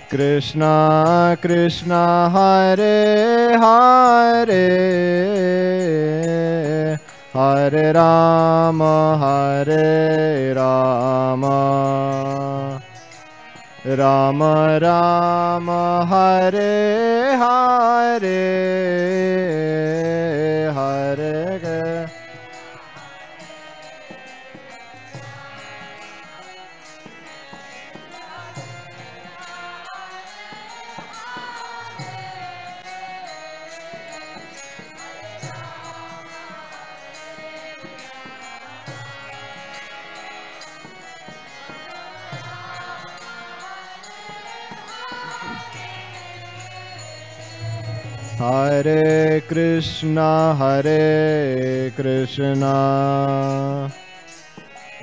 Krishna Krishna Hare Hare Hare Rama Hare Rama Rama Rama Hare Hare Hare Hare Krishna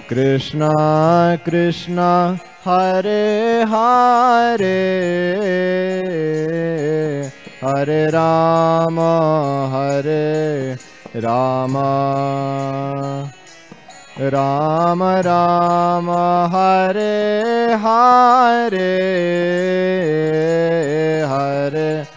Krishna Krishna Hare Hare Hare Rama Rama Rama Rama Hare Hare Hare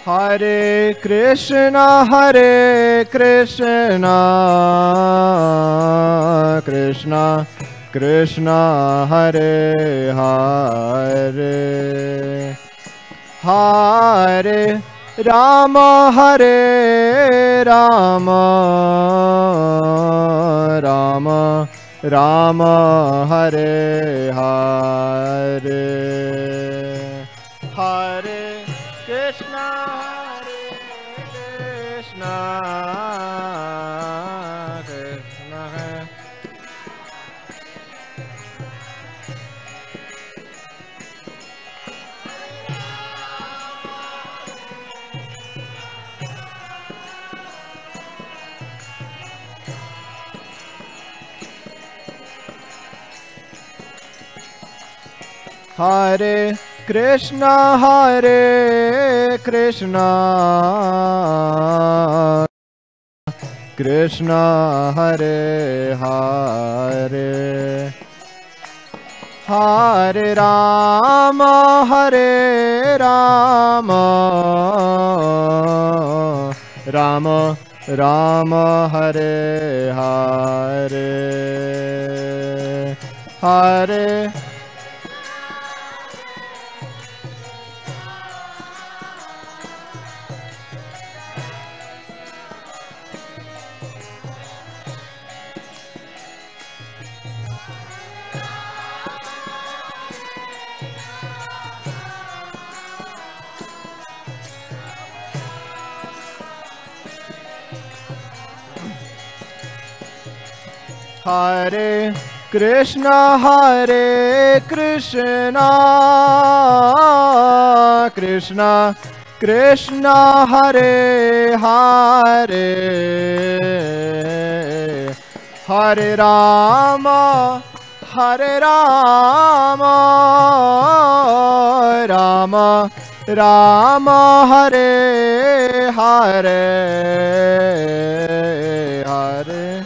Hare Krishna Krishna Krishna Hare Hare Hare Rama Rama Rama Hare Hare Hare Krishna Krishna Hare Krishna Krishna Hare Hare Hare Rama Rama Rama Hare Hare Hare Hare Krishna Krishna Krishna Hare Hare Hare Rama Rama Rama Hare Hare Hare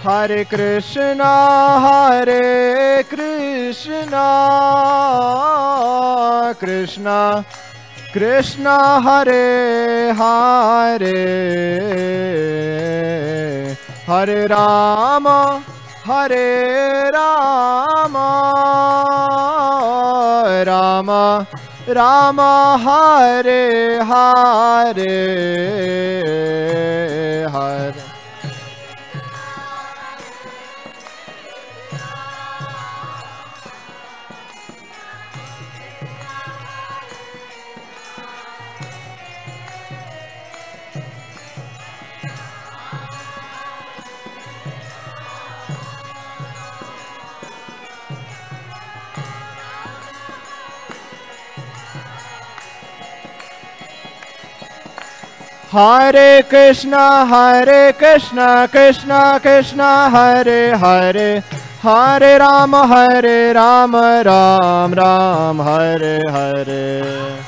Hare Krishna Krishna Krishna Hare Hare Hare Rama Rama Rama Hare Hare Hare Hare Krishna, Krishna Krishna, Hare Hare, Hare Rama, Ram Ram, Hare Hare.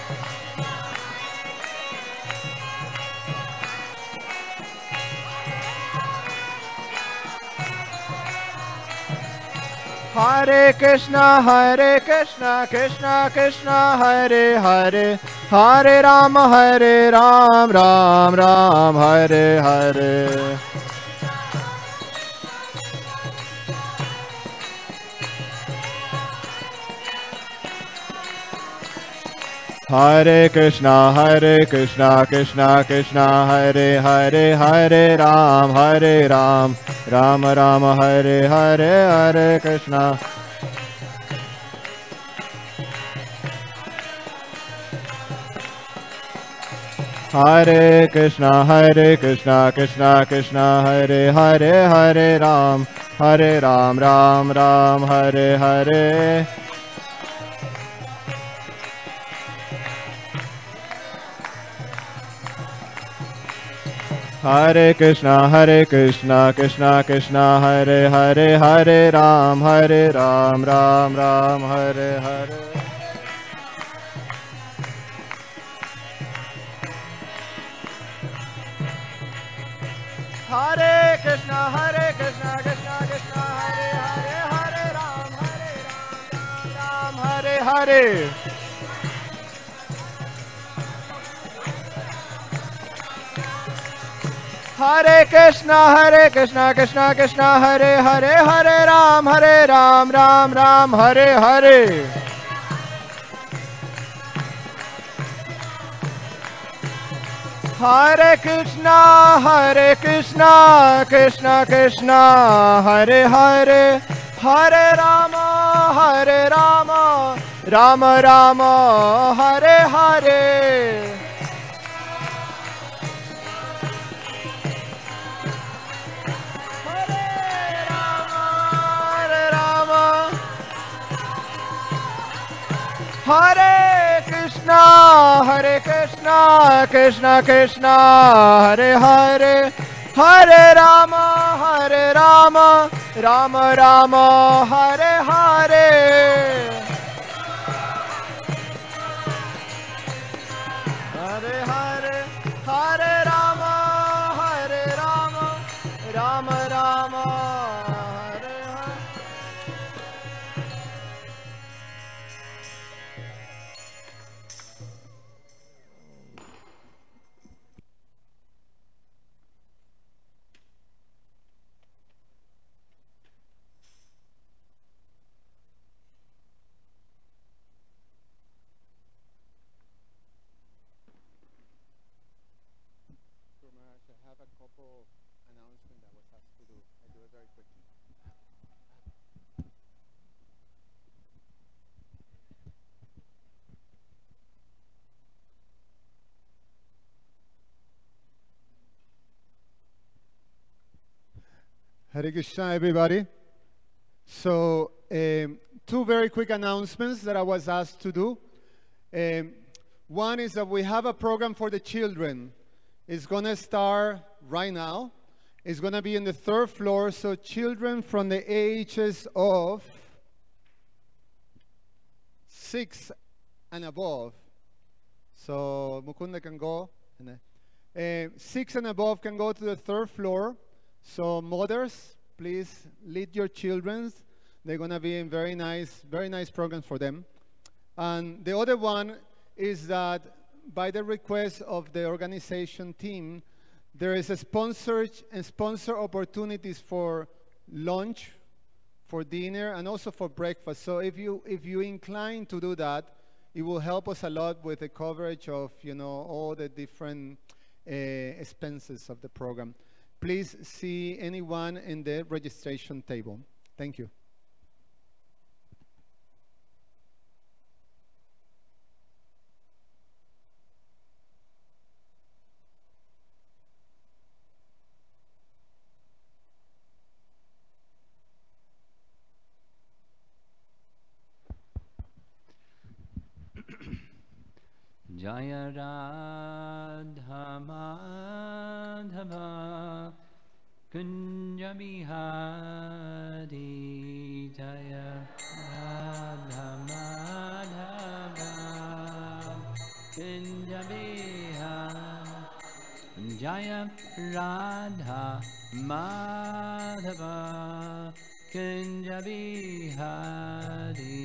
Hare Krishna, Krishna Krishna, Hare Hare, Hare Rama, Ram Ram, Hare Hare. Hare Krishna, Krishna Krishna, Hare Hare, Hare Ram, Ram Ram, Hare Hare, Hare Krishna. Hare Krishna, Krishna Krishna, Hare Hare, Hare Ram, Ram Ram, Hare Hare. Hare Krishna, Krishna Krishna, Hare Hare, Hare Ram, Ram Ram, Hare Hare. Hare Krishna, Krishna Krishna, Hare Hare, Hare Ram, Ram Ram, Hare Hare. Hare Krishna, Krishna Krishna, Hare Hare, Hare Ram, Ram Ram, Hare Hare. Hare Krishna, Krishna Krishna, Hare Hare, Hare Rama, Ram Rama, Hare Hare. Hare Krishna, Krishna Krishna, Hare Hare, Hare Rama, Ram Rama, Hare Hare. Hare Hare, Hare Rama, Ram Rama, Hare Hare. I have a couple announcements that was asked to do. I do it very quickly. Hare Krishna, everybody. So, two very quick announcements that I was asked to do. One is that we have a program for the children. It's going to start right now. It's going to be in the 3rd floor, so children from the ages of 6 and above. So Mukunda can go. 6 and above can go to the 3rd floor. So mothers, please lead your children. They're going to be in very nice programs for them. And the other one is that by the request of the organization team, there is a sponsor opportunities for lunch, for dinner, and also for breakfast. So if you incline to do that, It will help us a lot with the coverage of, all the different expenses of the program. Please see anyone in the registration table. Thank you. Jaya Radha Madhava Kunja Bihari Jaya Radha Madhava Kunja Bihari Jaya Radha Madhava Kunja Bihari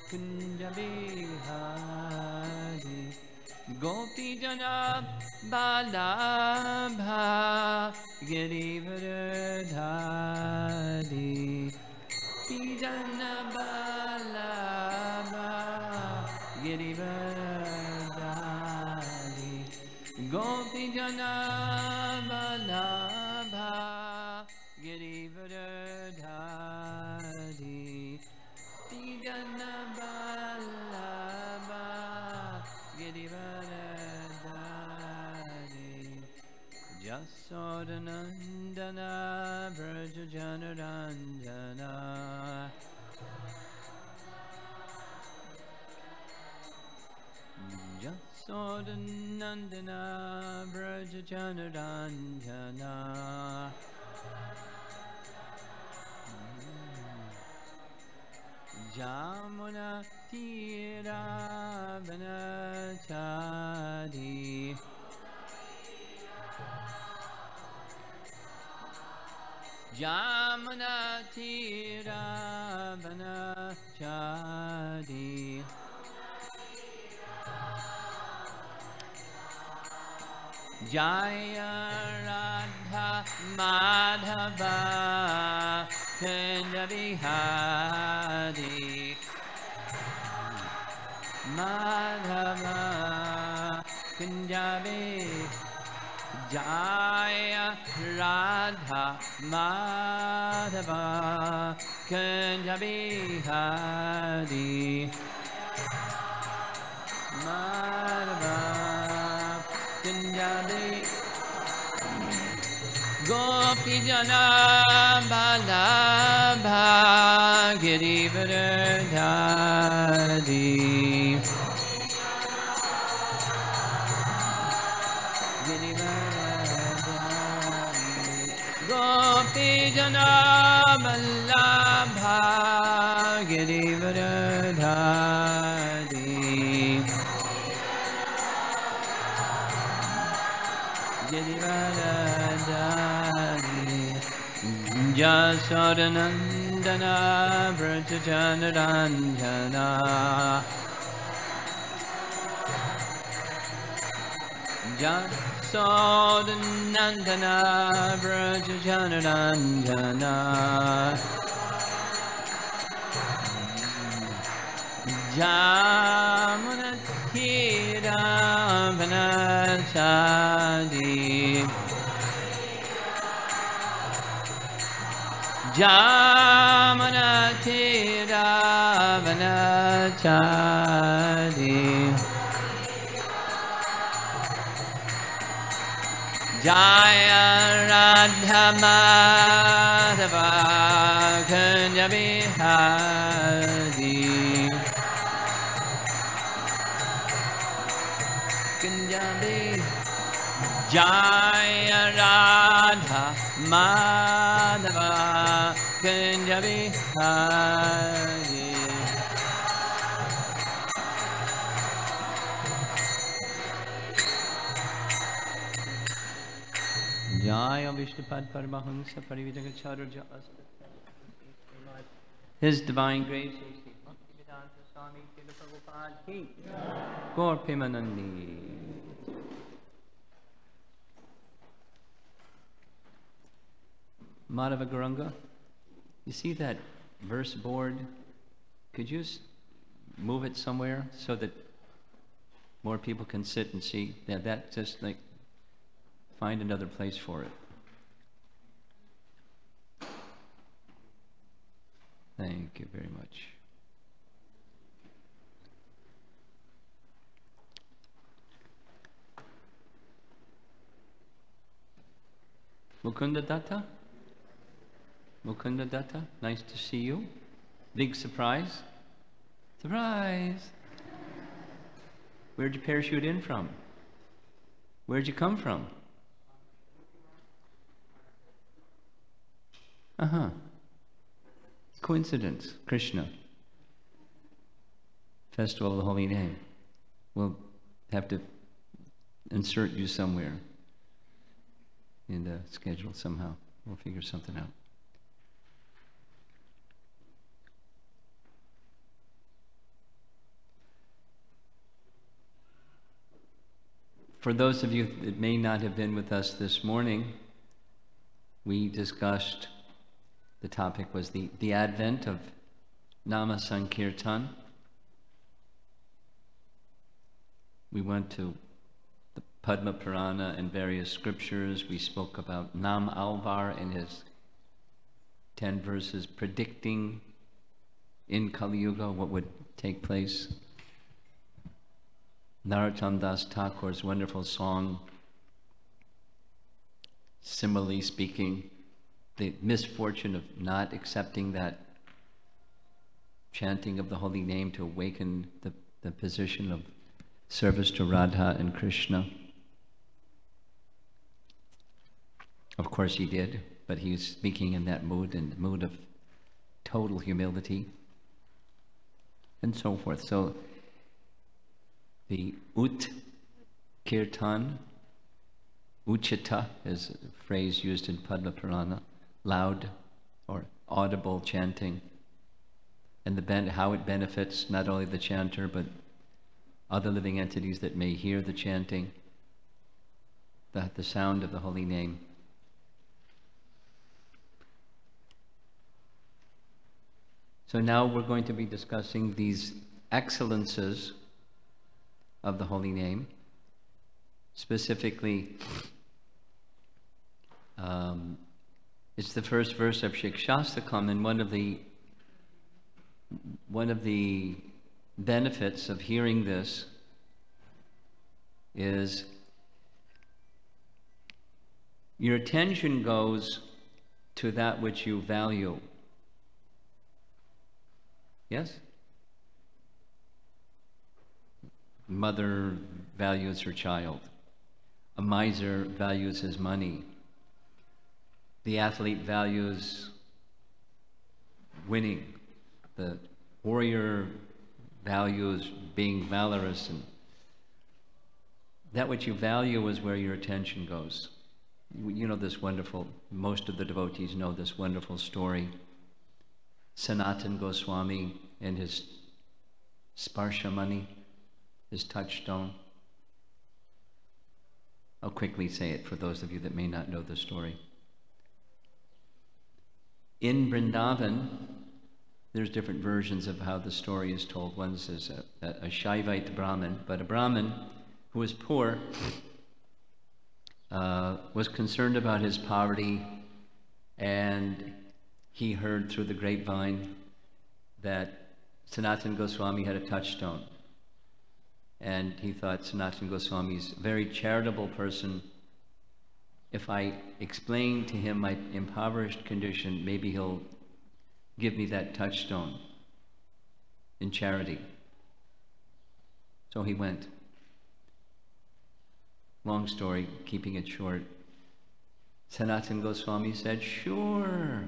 Kunja Bihari Gopi Jana Balabha Girivardhari Pijana Balabha Girivardhari Gopi Jana Balabha Girivardhari Pijana Balabha Girivardhari Jasodanandana Vrajajanaranjana Jasodanandana Vrajajanaranjana Jamuna Tira Vanachadi Jamuna Tira Vanachadi Jaya Radha Madhava Kunja Bihari Madhava Kunja Bihari Jaya Radha Madhava Kunja Bihari Madhava Kunja Bihari Gopi Jana Balabha Girivardhari Gopi Jana Balabha Girivardhari Jasodanandana Vrajajanaranjana Jasodanandana Vrajajanaranjana Jamunatira Vanachadi Jamunatira Vanachadi Jaya Radha Madhava Kunja Bihari Kunja Bihari Jaya Radha Madhava Kunja Bihari Jaya Vishnupad Paramahansa Parividagacharya His Divine Grace Bhaktivedanta Swami Srila Prabhupada Ki Gaur Premanandi Madhava Guranga You see that verse board? Could you move it somewhere so that more people can sit and see? Yeah, that just like, find another place for it. Thank you very much. Mukunda Datta? Mukunda Datta, nice to see you. Big surprise? Surprise! Where'd you parachute in from? Where'd you come from? Coincidence, Krishna. Festival of the Holy Name. We'll have to insert you somewhere in the schedule somehow. We'll figure something out. For those of you that may not have been with us this morning, we discussed, the topic was the advent of Nama Sankirtan. We went to the Padma Purana and various scriptures. We spoke about Nam Alvar and his 10 verses predicting in Kali Yuga what would take place. Narottam Das Thakur's wonderful song, similarly speaking, the misfortune of not accepting that chanting of the holy name to awaken the position of service to Radha and Krishna. Of course he did, but he was speaking in that mood, in the mood of total humility and so forth. So the Kirtan, Uchita is a phrase used in Padma Purana, loud or audible chanting, and how it benefits not only the chanter but other living entities that may hear the chanting, the sound of the holy name. So now we're going to be discussing these excellences of the holy name. Specifically, it's the first verse of ISKCON, and one of the benefits of hearing this is your attention goes to that which you value. Yes? Mother values her child. A miser values his money. The athlete values winning. The warrior values being valorous. And that which you value is where your attention goes. You know this wonderful, most of the devotees know this wonderful story. Sanatana Goswami and his sparsha money, his touchstone. I'll quickly say it for those of you that may not know the story. In Vrindavan, there's different versions of how the story is told. One says a Shaivite Brahmin, but a Brahmin who was poor was concerned about his poverty, and he heard through the grapevine that Sanatana Goswami had a touchstone. And he thought, Sanatana Goswami's a very charitable person. If I explain to him my impoverished condition, maybe he'll give me that touchstone in charity. So he went. Long story, keeping it short. Sanatana Goswami said, sure,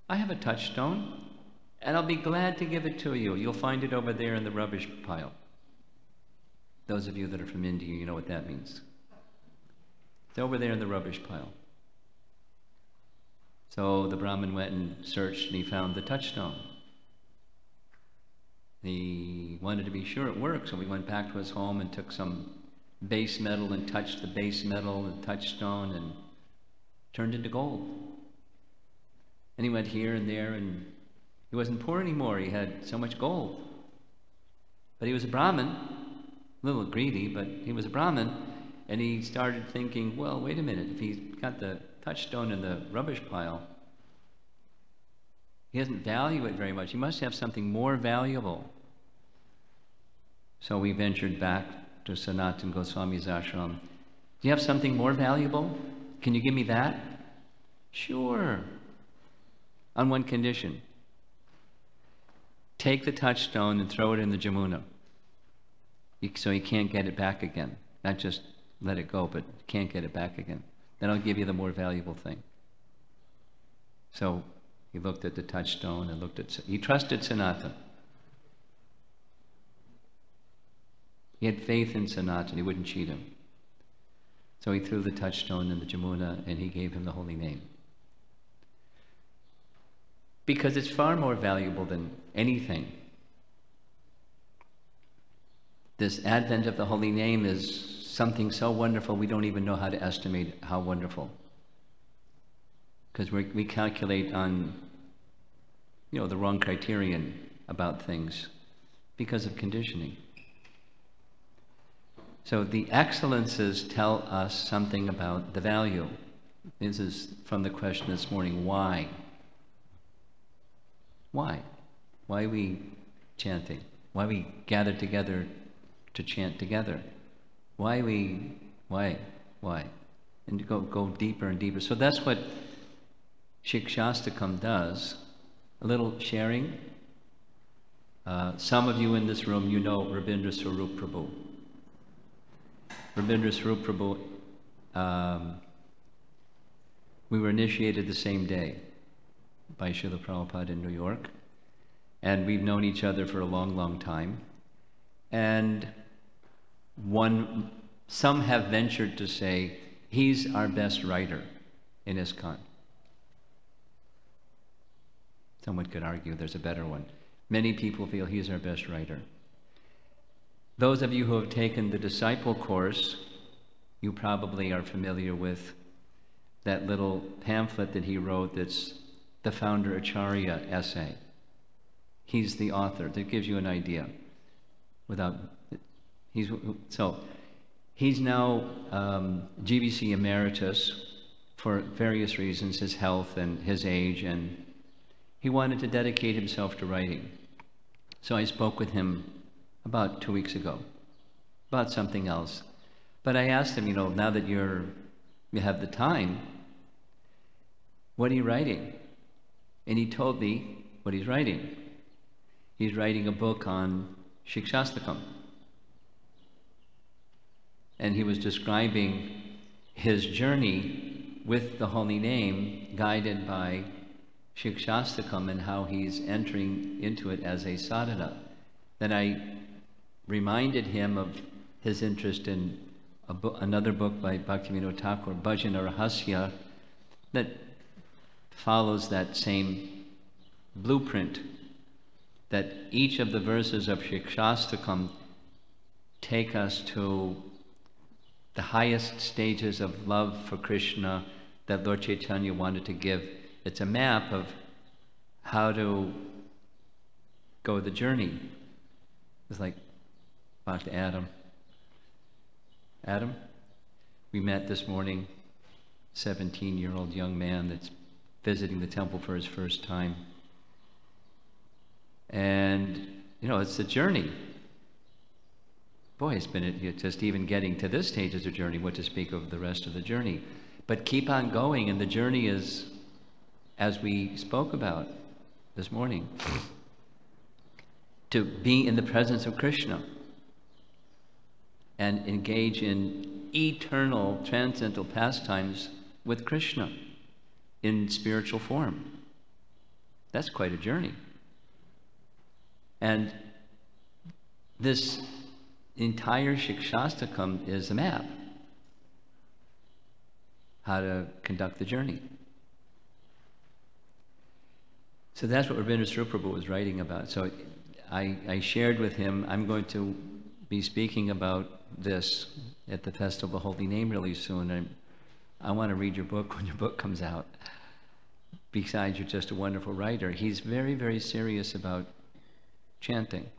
I have a touchstone, and I'll be glad to give it to you. You'll find it over there in the rubbish pile. Those of you that are from India, you know what that means. It's over there in the rubbish pile. So the Brahmin went and searched, and he found the touchstone. He wanted to be sure it worked, so he went back to his home and took some base metal and touched the base metal and touchstone and turned into gold. And he went here and there, and he wasn't poor anymore. He had so much gold. But he was a Brahmin, a little greedy, but he was a Brahmin. And he started thinking, well, wait a minute, if he's got the touchstone in the rubbish pile, he doesn't value it very much. He must have something more valuable. So we ventured back to Sanatana Goswami's ashram. Do you have something more valuable? Can you give me that? Sure. On one condition. Take the touchstone and throw it in the Jamuna. So you can't get it back again. Not just let it go, but can't get it back again. Then I'll give you the more valuable thing. So he looked at the touchstone and he trusted Sanatana. He had faith in Sanatana. He wouldn't cheat him. So he threw the touchstone in the Jamuna and he gave him the holy name. Because it's far more valuable than anything. This advent of the holy name is something so wonderful we don't even know how to estimate how wonderful. Because we calculate on, the wrong criterion about things because of conditioning. So the excellences tell us something about the value. This is from the question this morning, why? Why? Why are we chanting? Why we gather together to chant together? Why? And to go deeper and deeper. So that's what Shikshastakam does. A little sharing. Some of you in this room, you know Rabindra Swarup Prabhu. Rabindra Swarup Prabhu, we were initiated the same day by Srila Prabhupada in New York. And we've known each other for a long, long time. And some have ventured to say, he's our best writer in ISKCON. Someone could argue there's a better one. Many people feel he's our best writer. Those of you who have taken the disciple course, you probably are familiar with that little pamphlet that he wrote that's the Founder Acharya essay. He's the author. That gives you an idea. He's now GBC emeritus for various reasons, his health and his age, and he wanted to dedicate himself to writing. So I spoke with him about 2 weeks ago about something else. But I asked him, now that you have the time, what are you writing? And he told me what he's writing. He's writing a book on Shikshastakam. And he was describing his journey with the holy name, guided by Shikshastakam, and how he's entering into it as a sadhana. Then I reminded him of his interest in another book by Bhaktivinoda Thakur, Bhajana Rahasya, that follows that same blueprint, that each of the verses of Shikshastakam take us to the highest stages of love for Krishna that Lord Chaitanya wanted to give. It's a map of how to go the journey. It's like, back to Adam. Adam, we met this morning, 17-year-old young man that's visiting the temple for his first time. And, it's a journey. Boy, it's just even getting to this stage is a journey, what to speak of the rest of the journey. But keep on going, and the journey is, as we spoke about this morning, to be in the presence of Krishna and engage in eternal transcendental pastimes with Krishna in spiritual form. That's quite a journey. And this entire Shikshastakam is a map, how to conduct the journey. So that's what Rabindra Swarup Prabhu was writing about. So I shared with him, I'm going to be speaking about this at the Festival of the Holy Name really soon. And I want to read your book when your book comes out, besides you're just a wonderful writer, he's very, very serious about chanting.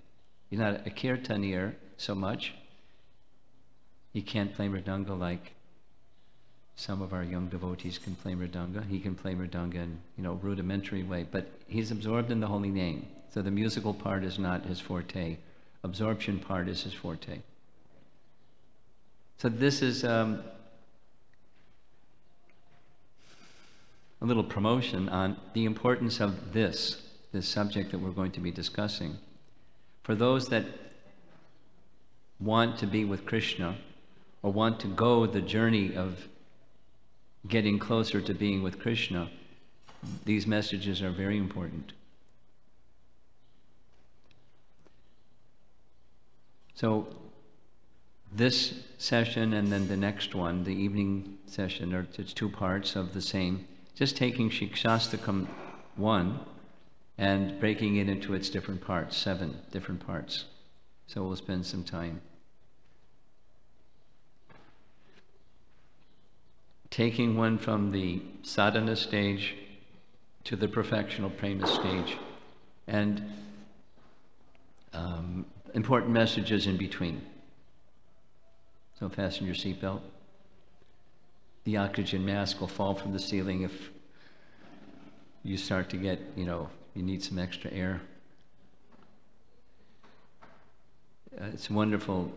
He's not a kirtanier so much. He can't play mridanga like some of our young devotees can play mridanga. He can play mridanga in, rudimentary way, but he's absorbed in the holy name. So the musical part is not his forte. Absorption part is his forte. So this is a little promotion on the importance of this subject that we're going to be discussing. For those that want to be with Krishna or want to go the journey of getting closer to being with Krishna, these messages are very important. So this session and then the next one, the evening session, it's two parts of the same, just taking Shikshastakam 1 and breaking it into its different parts, 7 different parts. So we'll spend some time taking one from the sadhana stage to the perfectional prema stage, and important messages in between. So fasten your seatbelt. The oxygen mask will fall from the ceiling if you start to get, you need some extra air. It's a wonderful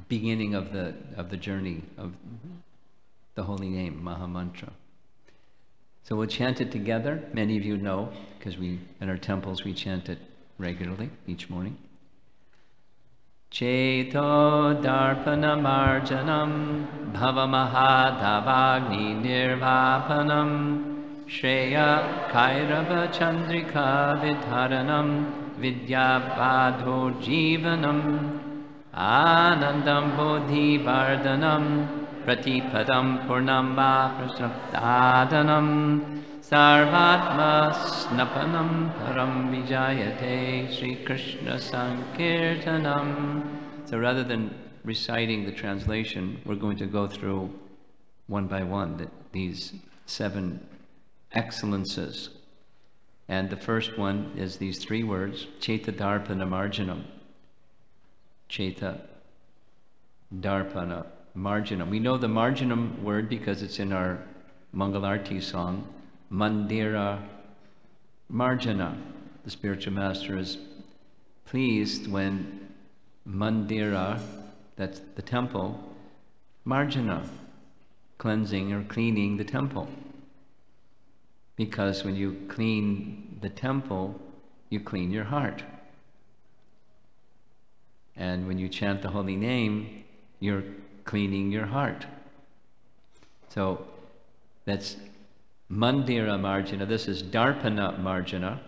beginning of the journey of the holy name, Maha Mantra. So we'll chant it together. Many of you know, because in our temples we chant it regularly each morning. Cheto darpana marjanam bhavamahadavagni nirvapanam shreya kairava chandrika vidharanam vidyabadho jivanam anandam bodhi vardhanam pratipadam purnamba prasnaptadanam sarvatma snapanam param vijayate Sri Krishna Sankirtanam. So rather than reciting the translation, we're going to go through one by one these 7 excellences. And the first one is these 3 words, Cheta Darpana Marjanam. Cheta Darpana Marjanam. We know the Marjanam word because it's in our Mangalarti song, Mandira Marjana. The spiritual master is pleased when Mandira, that's the temple, Marjana, cleansing or cleaning the temple. Because when you clean the temple, you clean your heart. And when you chant the holy name, you're cleaning your heart. So that's Mandira Marjana. This is Darpana Marjana.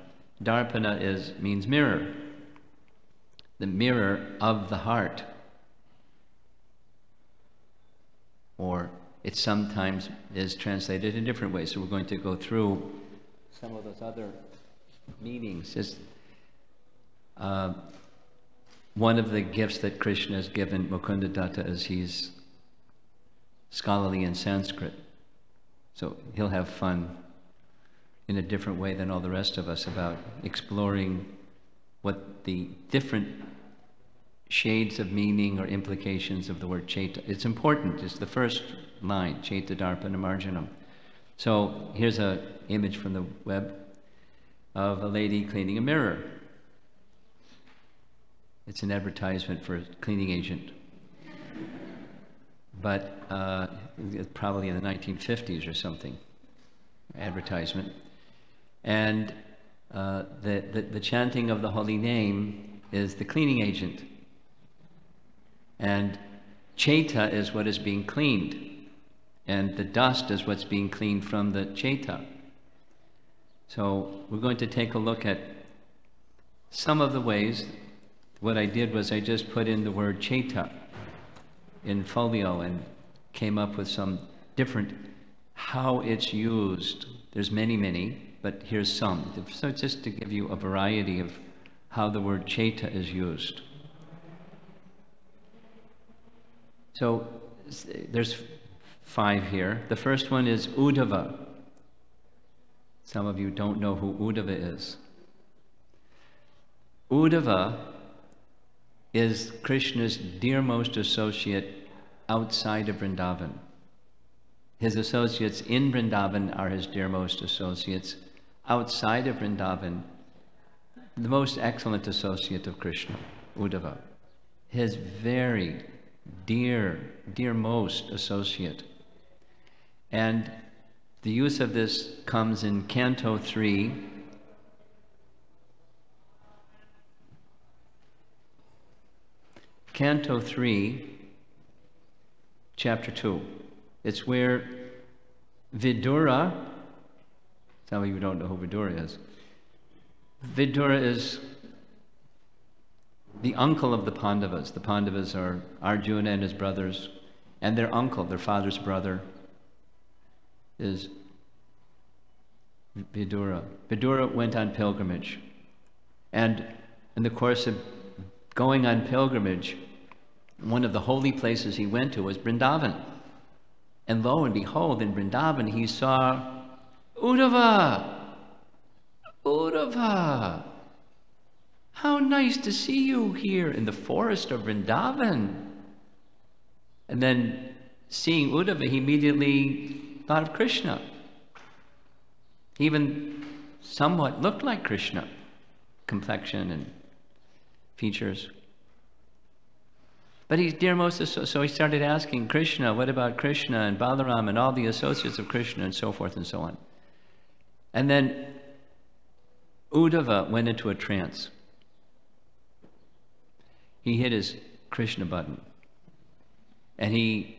Darpana means mirror. The mirror of the heart. Or it sometimes is translated in different ways. So we're going to go through some of those other meanings. One of the gifts that Krishna has given Mukunda Datta is he's scholarly in Sanskrit. So he'll have fun in a different way than all the rest of us about exploring what the different shades of meaning or implications of the word Cheta. It's important. It's the first line, Cheta Darpana Marjanam. So here's an image from the web of a lady cleaning a mirror. It's an advertisement for a cleaning agent. But probably in the 1950s or something, advertisement. And the chanting of the holy name is the cleaning agent. And Cheta is what is being cleaned. And the dust is what's being cleaned from the Cheta. So we're going to take a look at some of the ways. What I did was I just put in the word Cheta in folio and came up with some different, how it's used. There's many, but here's some. So just to give you a variety of how the word Cheta is used. So there's 5 here. The first one is Uddhava. Some of you don't know who Uddhava is. Uddhava is Krishna's dearmost associate outside of Vrindavan. His associates in Vrindavan are his dearmost associates. Outside of Vrindavan, the most excellent associate of Krishna, Uddhava. His very dearmost associate. And the use of this comes in Canto 3, Canto 3, Chapter 2. It's where Vidura, some of you don't know who Vidura is. Vidura is the uncle of the Pandavas. The Pandavas are Arjuna and his brothers, and their uncle, their father's brother, is Vidura. Vidura went on pilgrimage, and in the course of going on pilgrimage, one of the holy places he went to was Vrindavan. And lo and behold, in Vrindavan, he saw Uddhava. Uddhava, how nice to see you here in the forest of Vrindavan. And then seeing Uddhava, he immediately thought of Krishna. He even somewhat looked like Krishna, complexion and features. But he's dearmost, so he started asking Krishna, what about Krishna and Balaram and all the associates of Krishna and so forth and so on. And then Uddhava went into a trance. He hit his Krishna button and he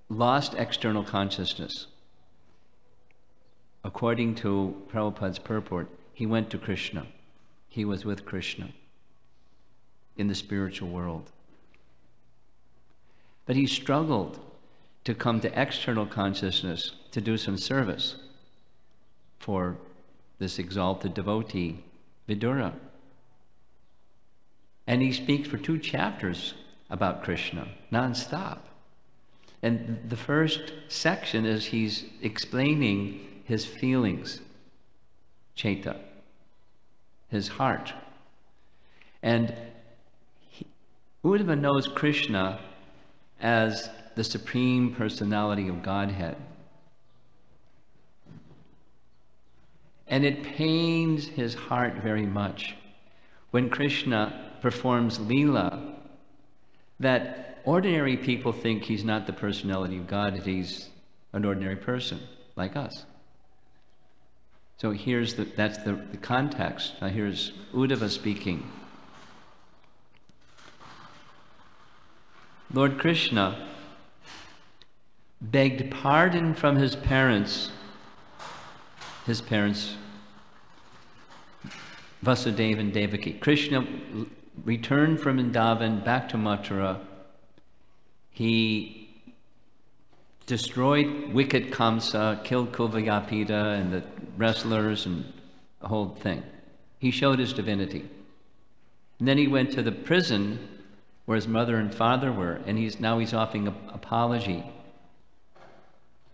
lost external consciousness. According to Prabhupada's purport, he went to Krishna. He was with Krishna in the spiritual world. But he struggled to come to external consciousness to do some service for this exalted devotee, Vidura. And he speaks for 2 chapters about Krishna, non-stop. And the first section is he's explaining his feelings, Chaita, his heart. And Uddhava knows Krishna as the Supreme Personality of Godhead. And it pains his heart very much when Krishna performs Leela that ordinary people think he's not the personality of God, that he's an ordinary person like us. So here's that's the context. Now here's Uddhava speaking. Lord Krishna begged pardon from his parents Vasudeva and Devaki. Krishna returned from Vrindavan back to Mathura. He destroyed wicked Kamsa, killed Kuvayapita and the wrestlers and the whole thing. He showed his divinity. And then he went to the prison where his mother and father were, and he's offering an apology.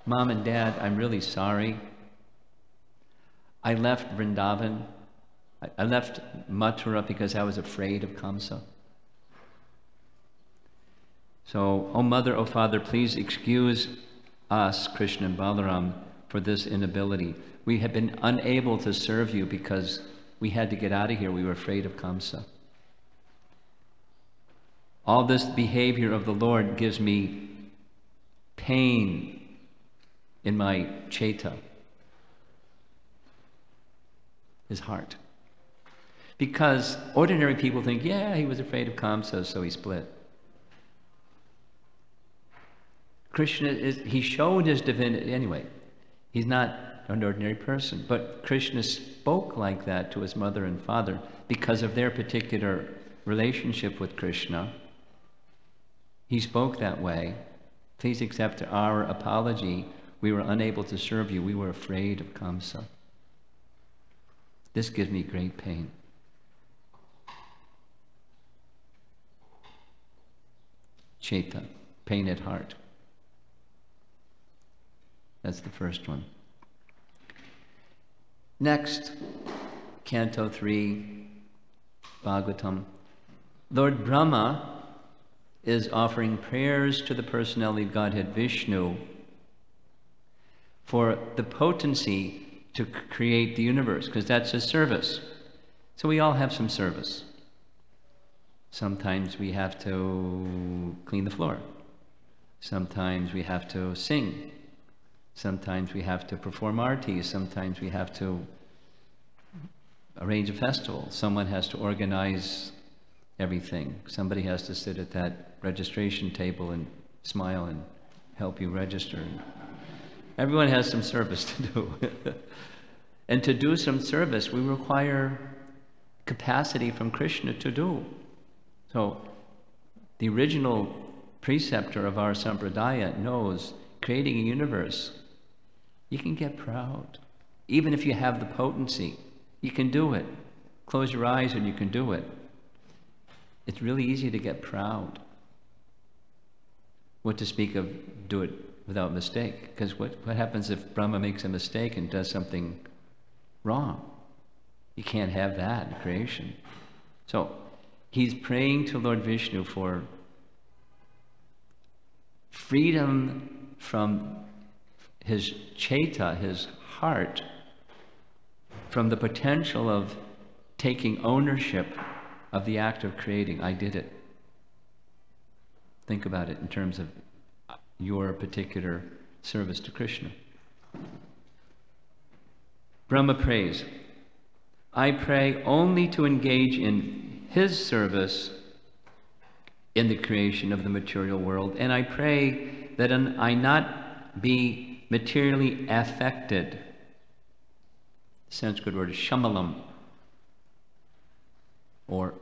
Mom and Dad, I'm really sorry. I left Vrindavan. I left Mathura because I was afraid of Kamsa. So, oh Mother, oh Father, please excuse us, Krishna and Balaram, for this inability. We have been unable to serve you because we had to get out of here. We were afraid of Kamsa. All this behavior of the Lord gives me pain in my Chaita, his heart. Because ordinary people think, yeah, he was afraid of Kamsa, so he split. Krishna he showed his divinity. Anyway, he's not an ordinary person. But Krishna spoke like that to his mother and father because of their particular relationship with Krishna. He spoke that way. Please accept our apology. We were unable to serve you. We were afraid of Kamsa. This gives me great pain. Chaita, pain at heart. That's the first one. Next, Canto 3, Bhagavatam. Lord Brahma is offering prayers to the personality of Godhead Vishnu for the potency to create the universe, because that's his service. So we all have some service. Sometimes we have to clean the floor. Sometimes we have to sing. Sometimes we have to perform arti. Sometimes we have to arrange a festival. Someone has to organize everything. Somebody has to sit at that registration table and smile and help you register. Everyone has some service to do. And to do some service, we require capacity from Krishna to do. So the original preceptor of our sampradaya knows, creating a universe, you can get proud. Even if you have the potency, you can do it. Close your eyes and you can do it. It's really easy to get proud. What to speak of do it without mistake? Because what happens if Brahma makes a mistake and does something wrong? You can't have that in creation. So he's praying to Lord Vishnu for freedom from his chaita, his heart, from the potential of taking ownership of the act of creating. I did it. Think about it in terms of your particular service to Krishna. Brahma prays, I pray only to engage in his service in the creation of the material world, and I pray that I not be materially affected. The Sanskrit word is shamalam, or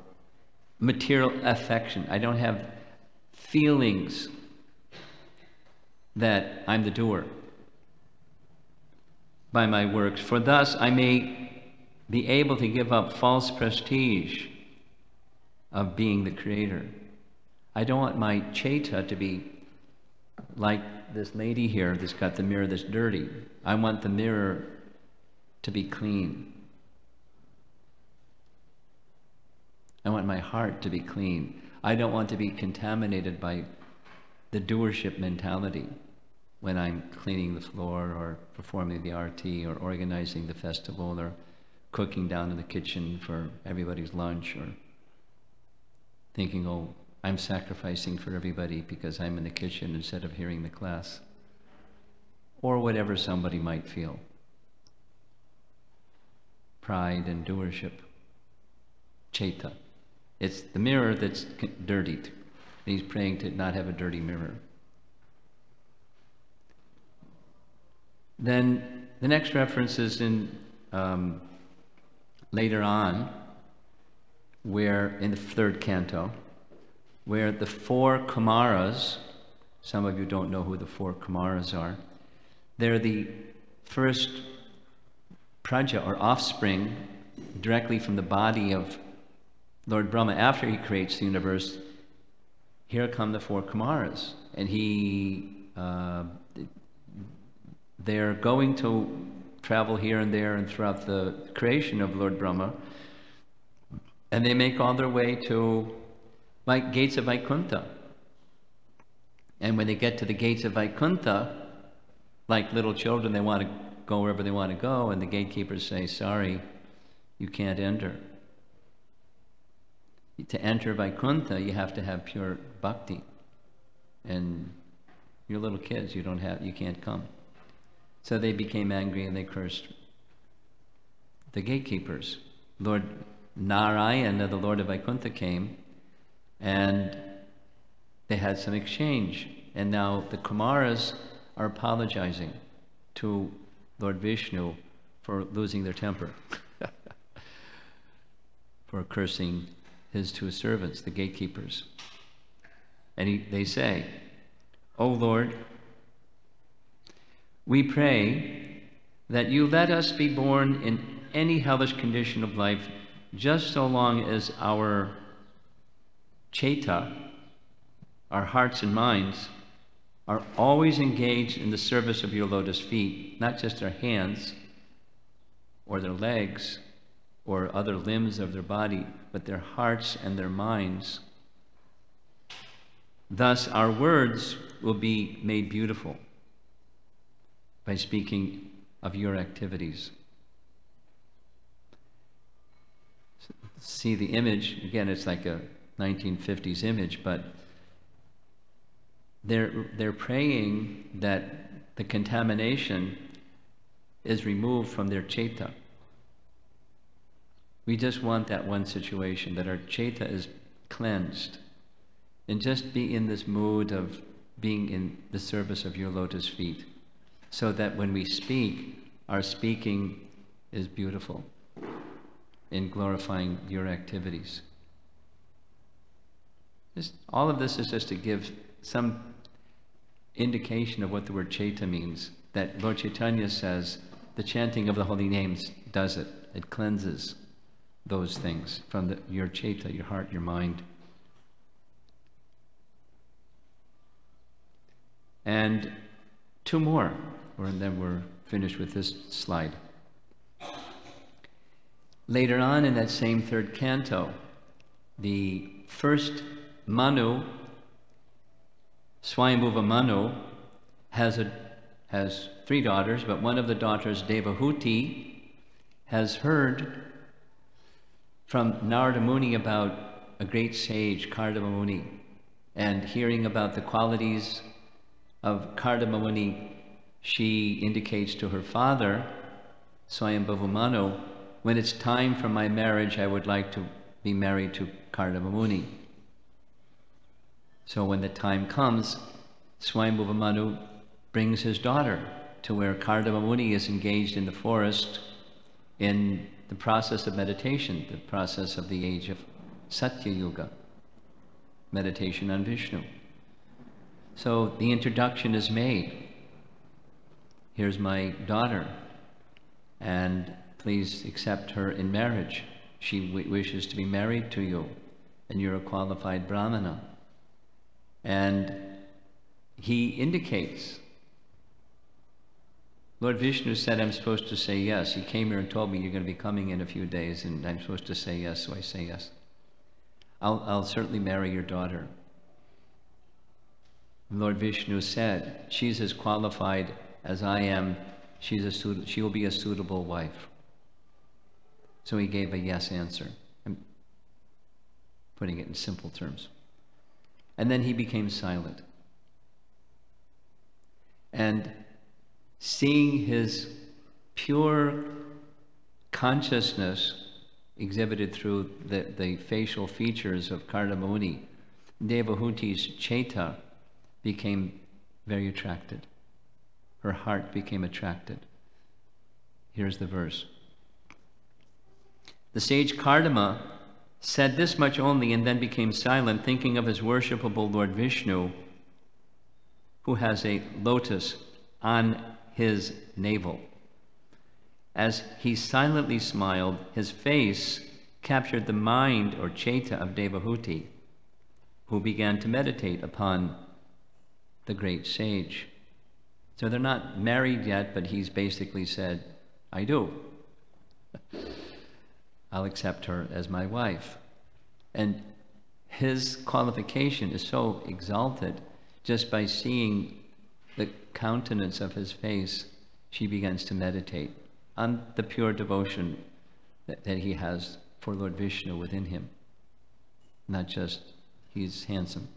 material affection. I don't have feelings that I'm the doer by my works, for thus I may be able to give up false prestige of being the creator. I don't want my chaita to be like this lady here that's got the mirror that's dirty. I want the mirror to be clean. I want my heart to be clean. I don't want to be contaminated by the doership mentality when I'm cleaning the floor or performing the arti or organizing the festival or cooking down in the kitchen for everybody's lunch, or thinking, oh, I'm sacrificing for everybody because I'm in the kitchen instead of hearing the class, or whatever somebody might feel. Pride and doership, chaita. It's the mirror that's dirtied. He's praying to not have a dirty mirror. Then the next reference is in later on, where in the third canto, where the four Kumaras, some of you don't know who the four Kumaras are, they're the first praja or offspring directly from the body of Lord Brahma. After he creates the universe, here come the four Kumaras, and they're going to travel here and there and throughout the creation of Lord Brahma, and they make all their way to gates of Vaikuntha. And when they get to the gates of Vaikuntha, like little children, they want to go wherever they want to go, and the gatekeepers say, sorry, you can't enter. To enter Vaikuntha, you have to have pure bhakti. And you're little kids, you can't come. So they became angry and they cursed the gatekeepers. Lord Narayana, the Lord of Vaikuntha, came, and they had some exchange. And now the Kumaras are apologizing to Lord Vishnu for losing their temper, for cursing his two servants, the gatekeepers. And they say, O Lord, we pray that you let us be born in any hellish condition of life, just so long as our chaita, our hearts and minds, are always engaged in the service of your lotus feet, not just our hands, or their legs or other limbs of their body, but their hearts and their minds. Thus, our words will be made beautiful by speaking of your activities. See the image, again, it's like a 1950s image, but they're praying that the contamination is removed from their ceta. We just want that one situation, that our ceta is cleansed, and just be in this mood of being in the service of your lotus feet, so that when we speak, our speaking is beautiful in glorifying your activities. All of this is just to give some indication of what the word ceta means, that Lord Chaitanya says the chanting of the holy names does it. It cleanses those things from your ceta, your heart, your mind. And two more, and then we're finished with this slide. Later on in that same third canto, the first Manu, Swayambhuva Manu, has three daughters, but one of the daughters, Devahuti, has heard from Narada Muni about a great sage, Kardama Muni, and hearing about the qualities of Kardama Muni, she indicates to her father, Swayambhuva Manu, when it's time for my marriage, I would like to be married to Kardama Muni. So when the time comes, Swayambhuva Manu brings his daughter to where Kardama Muni is engaged in the forest in the process of meditation, the process of the age of Satya Yuga, meditation on Vishnu. So the introduction is made. Here's my daughter, and please accept her in marriage. She wishes to be married to you, and you're a qualified Brahmana. And he indicates, Lord Vishnu said I'm supposed to say yes. He came here and told me you're going to be coming in a few days, and I'm supposed to say yes, so I say yes. I'll certainly marry your daughter. Lord Vishnu said, she's as qualified as I am. She will be a suitable wife. So he gave a yes answer. I'm putting it in simple terms. And then he became silent. And seeing his pure consciousness exhibited through the facial features of Kardama Muni, Devahuti's ceta became very attracted. Her heart became attracted. Here's the verse. The sage Kardama said this much only and then became silent, thinking of his worshipable Lord Vishnu, who has a lotus on his navel. As he silently smiled, his face captured the mind or ceta of Devahuti, who began to meditate upon the great sage. So they're not married yet, but he's basically said, I do. I'll accept her as my wife. And his qualification is so exalted, just by seeing the countenance of his face, she begins to meditate on the pure devotion that he has for Lord Vishnu within him. Not just he's handsome.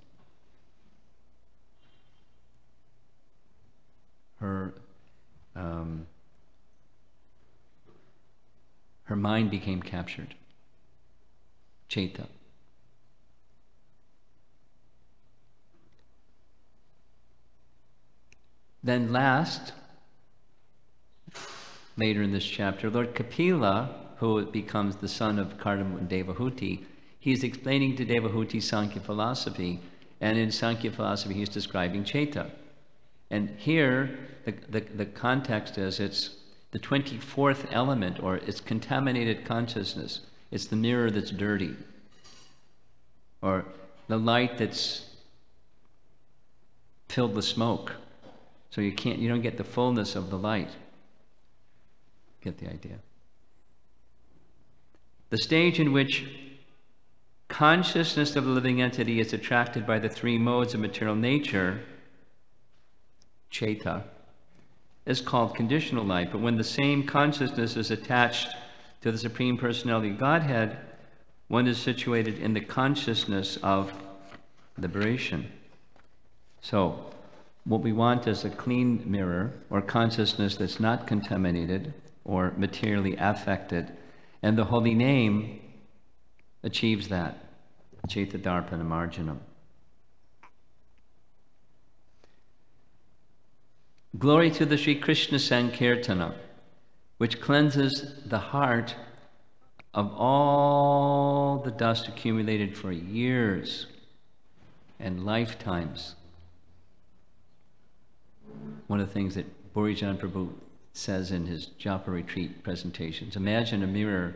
Her mind became captured. Ceta. Then last, later in this chapter, Lord Kapila, who becomes the son of Kardama and Devahuti, he's explaining to Devahuti Sankhya philosophy, and in Sankhya philosophy he's describing ceta. And here, the context is it's the 24th element, or it's contaminated consciousness. It's the mirror that's dirty, or the light that's filled with smoke. So you don't get the fullness of the light. Get the idea. The stage in which consciousness of the living entity is attracted by the three modes of material nature, Chaita, is called conditional life. But when the same consciousness is attached to the Supreme Personality of Godhead, one is situated in the consciousness of liberation. So, what we want is a clean mirror, or consciousness that's not contaminated or materially affected. And the holy name achieves that. Chaita Darpana Marjanam. Glory to the Sri Krishna Sankirtana, which cleanses the heart of all the dust accumulated for years and lifetimes. One of the things that Borijan Prabhu says in his Japa retreat presentations, imagine a mirror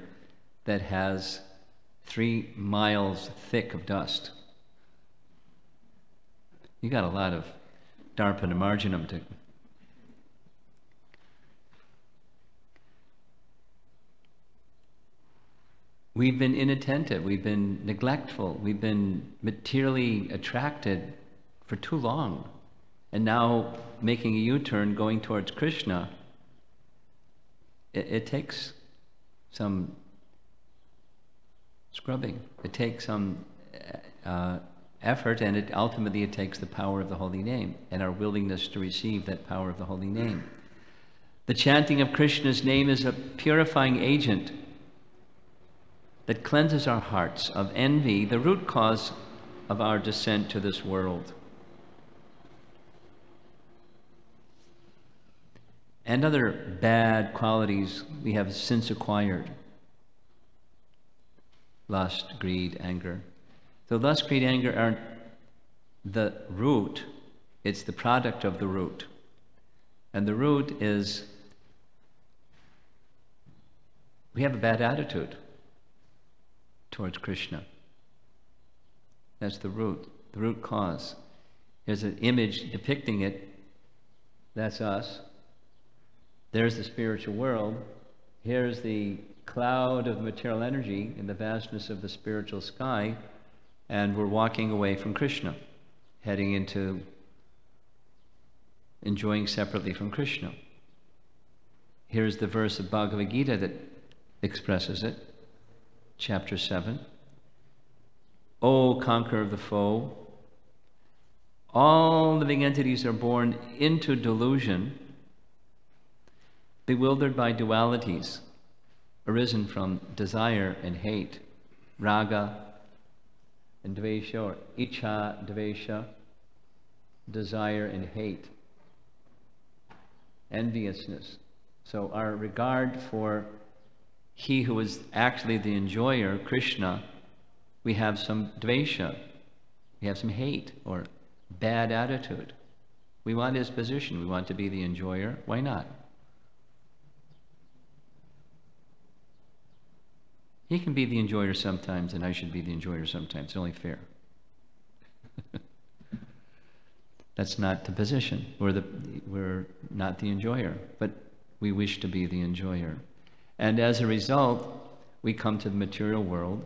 that has 3 miles thick of dust. You got a lot of Darpana Marjanam to. We've been inattentive, we've been neglectful, we've been materially attracted for too long. And now making a U-turn going towards Krishna, it takes some scrubbing. It takes some effort, and ultimately it takes the power of the holy name and our willingness to receive that power of the holy name. The chanting of Krishna's name is a purifying agent that cleanses our hearts of envy, the root cause of our descent to this world. And other bad qualities we have since acquired. Lust, greed, anger. So lust, greed, anger aren't the root, it's the product of the root. And the root is we have a bad attitude towards Krishna. That's the root cause. There's an image depicting it. That's us. There's the spiritual world. Here's the cloud of material energy in the vastness of the spiritual sky, and we're walking away from Krishna, heading into enjoying separately from Krishna. Here's the verse of Bhagavad Gita that expresses it. Chapter 7. O conqueror of the foe, all living entities are born into delusion, bewildered by dualities, arisen from desire and hate, raga and dvesha, or icha, dvesha, desire and hate, enviousness. So our regard for he who is actually the enjoyer, Krishna, we have some dvesha, we have some hate or bad attitude. We want his position, we want to be the enjoyer. Why not? He can be the enjoyer sometimes, and I should be the enjoyer sometimes. It's only fair. That's not the position. We're not the enjoyer, but we wish to be the enjoyer. And as a result, we come to the material world,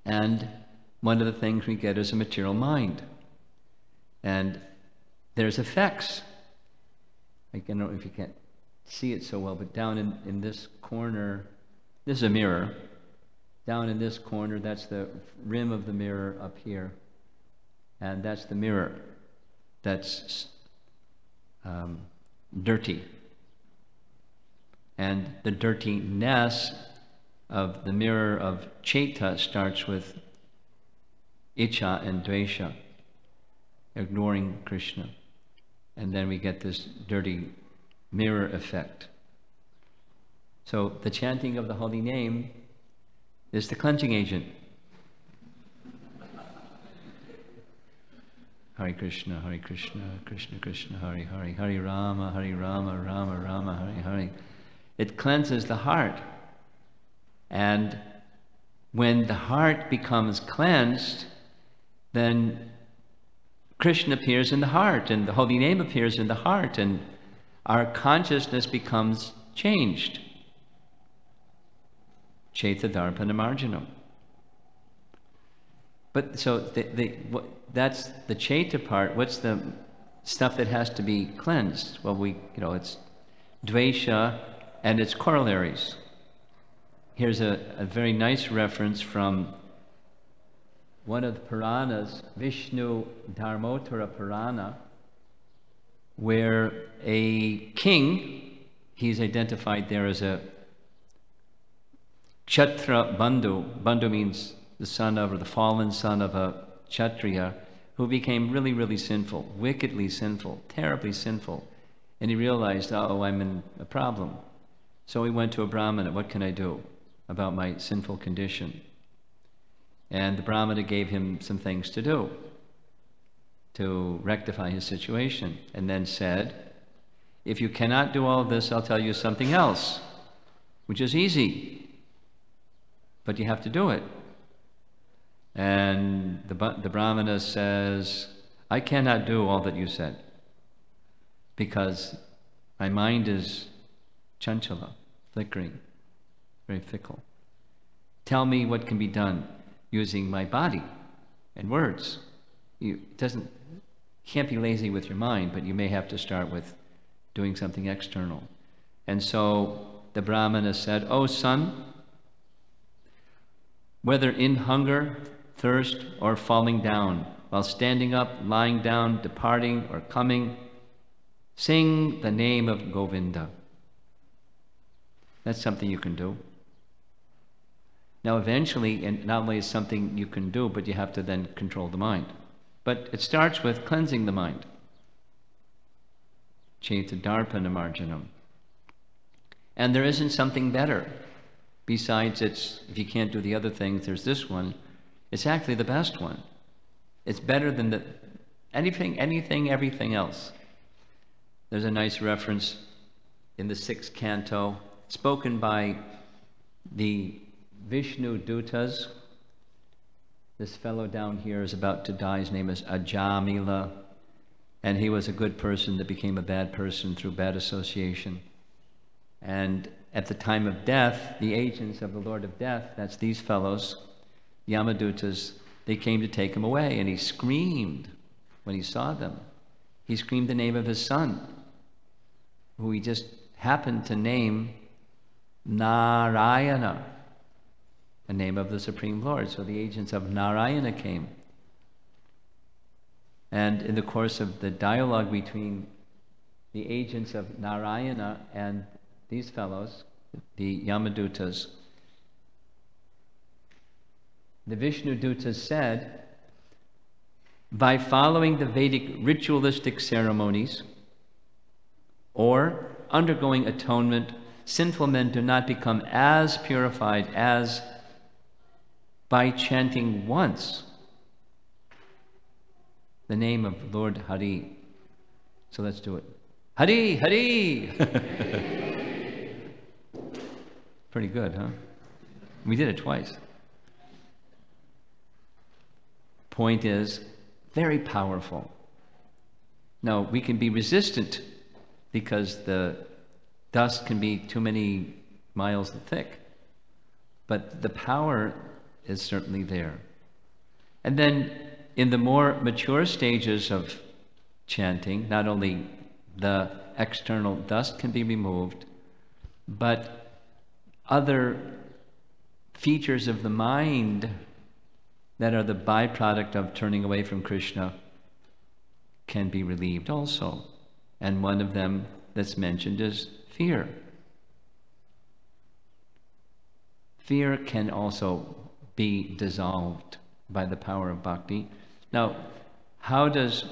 and one of the things we get is a material mind. And there's effects. I don't know if you can't see it so well, but down in this corner, this is a mirror. Down in this corner, that's the rim of the mirror up here. And that's the mirror that's dirty. And the dirtiness of the mirror of Chaita starts with Icha and Dvesha, ignoring Krishna. And then we get this dirty mirror effect. So the chanting of the holy name is the cleansing agent. Hare Krishna, Krishna Krishna, Hare Hare, Hare Rama, Rama Rama, Hare Hare. It cleanses the heart. And when the heart becomes cleansed, then Krishna appears in the heart, and the holy name appears in the heart, and our consciousness becomes changed. Cetadarpana marginam. But so that's the Cheta part. What's the stuff that has to be cleansed? Well, it's Dvesha and its corollaries. Here's a very nice reference from one of the Puranas, Vishnu Dharmottara Purana, where a king, he's identified there as a Kshatriya Bandhu. Bandhu means the son of, or the fallen son of a Kshatriya, who became really, really sinful, wickedly sinful, terribly sinful. And he realized, oh, I'm in a problem. So he went to a Brahmana, what can I do about my sinful condition? And the Brahmana gave him some things to do to rectify his situation, and then said, if you cannot do all this, I'll tell you something else, which is easy, but you have to do it. And the Brahmana says, I cannot do all that you said, because my mind is chanchala, flickering, very fickle. Tell me what can be done using my body and words. You can't be lazy with your mind, but you may have to start with doing something external. And so the Brahmana said, oh son, whether in hunger, thirst, or falling down, while standing up, lying down, departing, or coming, sing the name of Govinda. That's something you can do. Now eventually, and not only is something you can do, but you have to then control the mind. But it starts with cleansing the mind. Cetadarpana marginam. And there isn't something better. Besides, if you can't do the other things, there's this one. It's actually the best one. It's better than anything, everything else. There's a nice reference in the 6th canto, spoken by the Vishnu Dutas. This fellow down here is about to die. His name is Ajamila. And he was a good person that became a bad person through bad association. And at the time of death, the agents of the Lord of Death, that's these fellows, Yamadutas, they came to take him away. And he screamed when he saw them. He screamed the name of his son, who he just happened to name Narayana, the name of the Supreme Lord. So the agents of Narayana came. And in the course of the dialogue between the agents of Narayana and these fellows, the Yamadutas, the Vishnu Dutas said, by following the Vedic ritualistic ceremonies or undergoing atonement, sinful men do not become as purified as by chanting once the name of Lord Hari. So let's do it. Hari, Hari! Pretty good, huh? We did it twice. Point is, very powerful. Now, we can be resistant because the dust can be too many miles thick, but the power is certainly there. And then in the more mature stages of chanting, not only the external dust can be removed, but other features of the mind that are the byproduct of turning away from Krishna can be relieved also. And one of them that's mentioned is fear. Fear can also be dissolved by the power of bhakti. Now, how does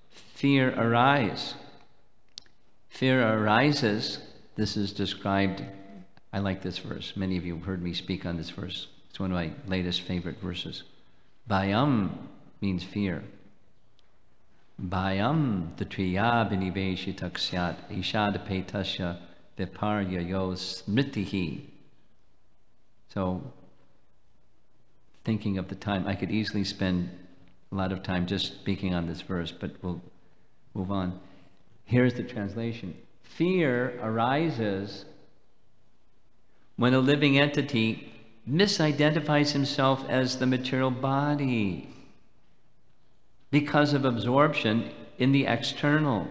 fear arise? Fear arises, this is described, I like this verse. Many of you have heard me speak on this verse. It's one of my latest favorite verses. Bhayam means fear. Bhayam tatriya biniveshita ksyat ishadapetasya viparya yo smritihi. So, thinking of the time, I could easily spend a lot of time just speaking on this verse, but we'll move on. Here's the translation. Fear arises when a living entity misidentifies himself as the material body because of absorption in the external.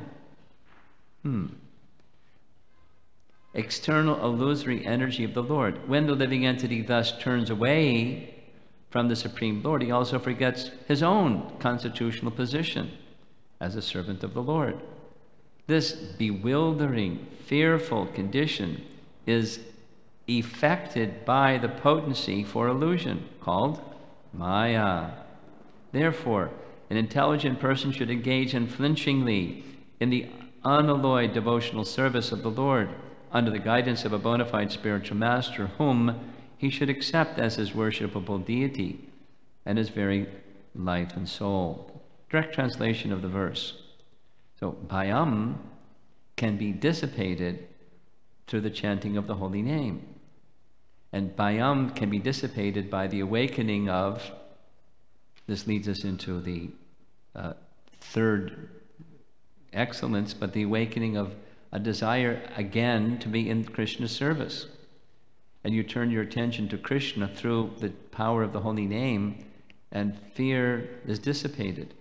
External illusory energy of the Lord. When the living entity thus turns away from the Supreme Lord, he also forgets his own constitutional position as a servant of the Lord. This bewildering, fearful condition is effected by the potency for illusion, called Maya. Therefore, an intelligent person should engage unflinchingly in the unalloyed devotional service of the Lord under the guidance of a bona fide spiritual master, whom he should accept as his worshipable deity and his very life and soul. Direct translation of the verse. So, bhayam can be dissipated through the chanting of the holy name. And bhayam can be dissipated by the awakening of, this leads us into the third excellence, but the awakening of a desire again to be in Krishna's service. And you turn your attention to Krishna through the power of the holy name, and fear is dissipated.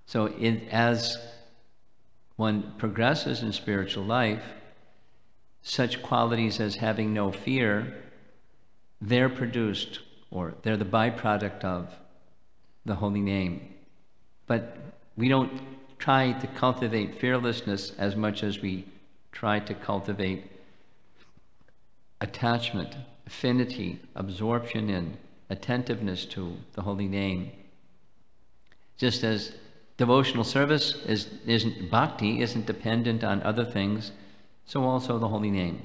So as one progresses in spiritual life, such qualities as having no fear, they're produced, or they're the byproduct of the holy name. But we don't try to cultivate fearlessness as much as we try to cultivate attachment, affinity, absorption in, attentiveness to the holy name. Just as devotional service isn't bhakti, isn't dependent on other things, so also the holy name.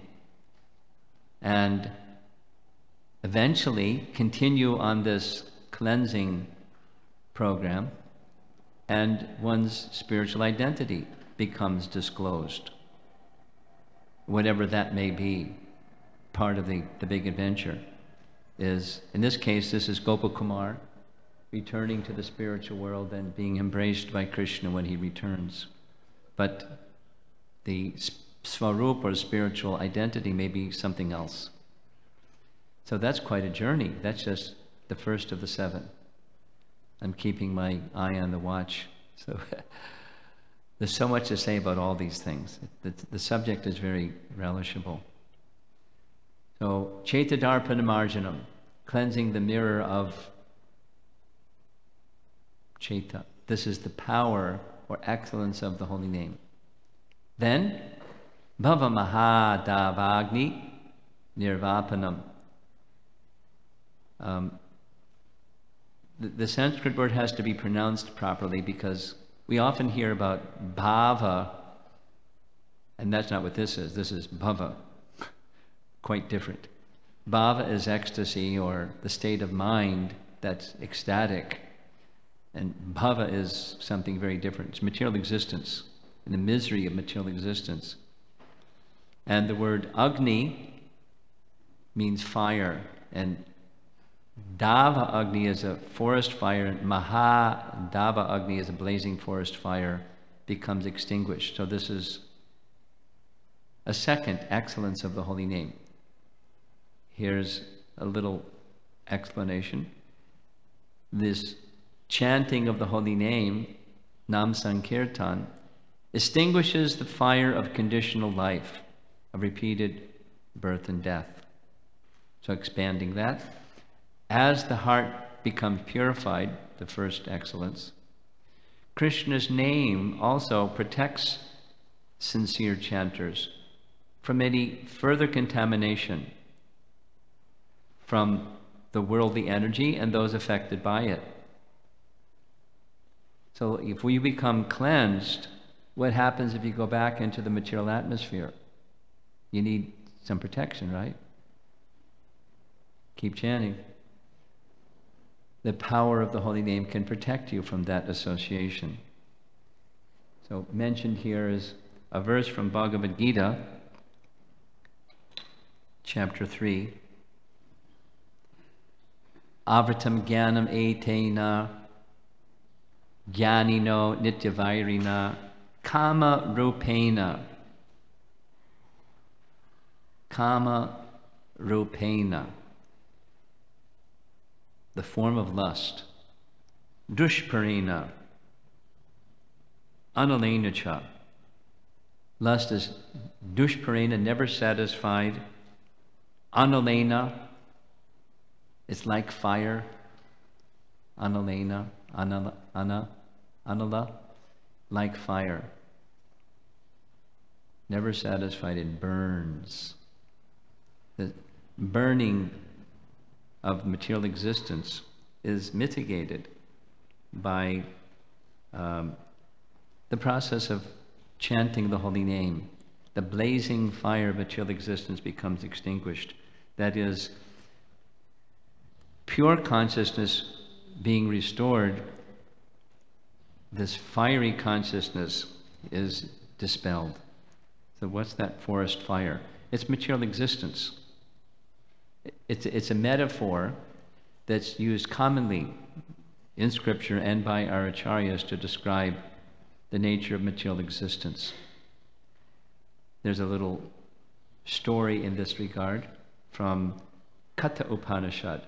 And eventually continue on this cleansing program, and one's spiritual identity becomes disclosed. Whatever that may be, part of the big adventure is, in this case, this is Gopakumar returning to the spiritual world and being embraced by Krishna when he returns. But the Svarup, or spiritual identity, may be something else. So that's quite a journey. That's just the first of the 7. I'm keeping my eye on the watch. So there's so much to say about all these things. The subject is very relishable. So, Chaitadarpanamarjanam, cleansing the mirror of Chaita. This is the power or excellence of the holy name. Then, Bhava Mahadavagni Nirvapanam. The Sanskrit word has to be pronounced properly, because we often hear about bhava, and that's not what this is. This is bhava. Quite different. Bhava is ecstasy, or the state of mind that's ecstatic. And bhava is something very different. It's material existence, and the misery of material existence. And the word Agni means fire, and Dava Agni is a forest fire, and Maha Dava Agni is a blazing forest fire, becomes extinguished. So this is a second excellence of the holy name. Here's a little explanation. This chanting of the holy name, Nam Sankirtan, extinguishes the fire of conditional life, of repeated birth and death. So expanding that, as the heart becomes purified, the first excellence, Krishna's name also protects sincere chanters from any further contamination from the worldly energy and those affected by it. So if we become cleansed, what happens if you go back into the material atmosphere? You need some protection, right? Keep chanting. The power of the holy name can protect you from that association. So mentioned here is a verse from Bhagavad Gita, chapter 3. Avritam jnanam etena jnanino nityavairina kama rupena. Kama rupena, the form of lust. Dushparena, analenacha. Lust is dushparena, never satisfied. Analena, it's like fire. Analena, anala, like fire. Never satisfied, it burns. The burning of material existence is mitigated by the process of chanting the holy name. The blazing fire of material existence becomes extinguished. That is, pure consciousness being restored, this fiery consciousness is dispelled. So what's that forest fire? It's material existence. It's a metaphor that's used commonly in scripture and by our acharyas to describe the nature of material existence. There's a little story in this regard from Katha Upanishad.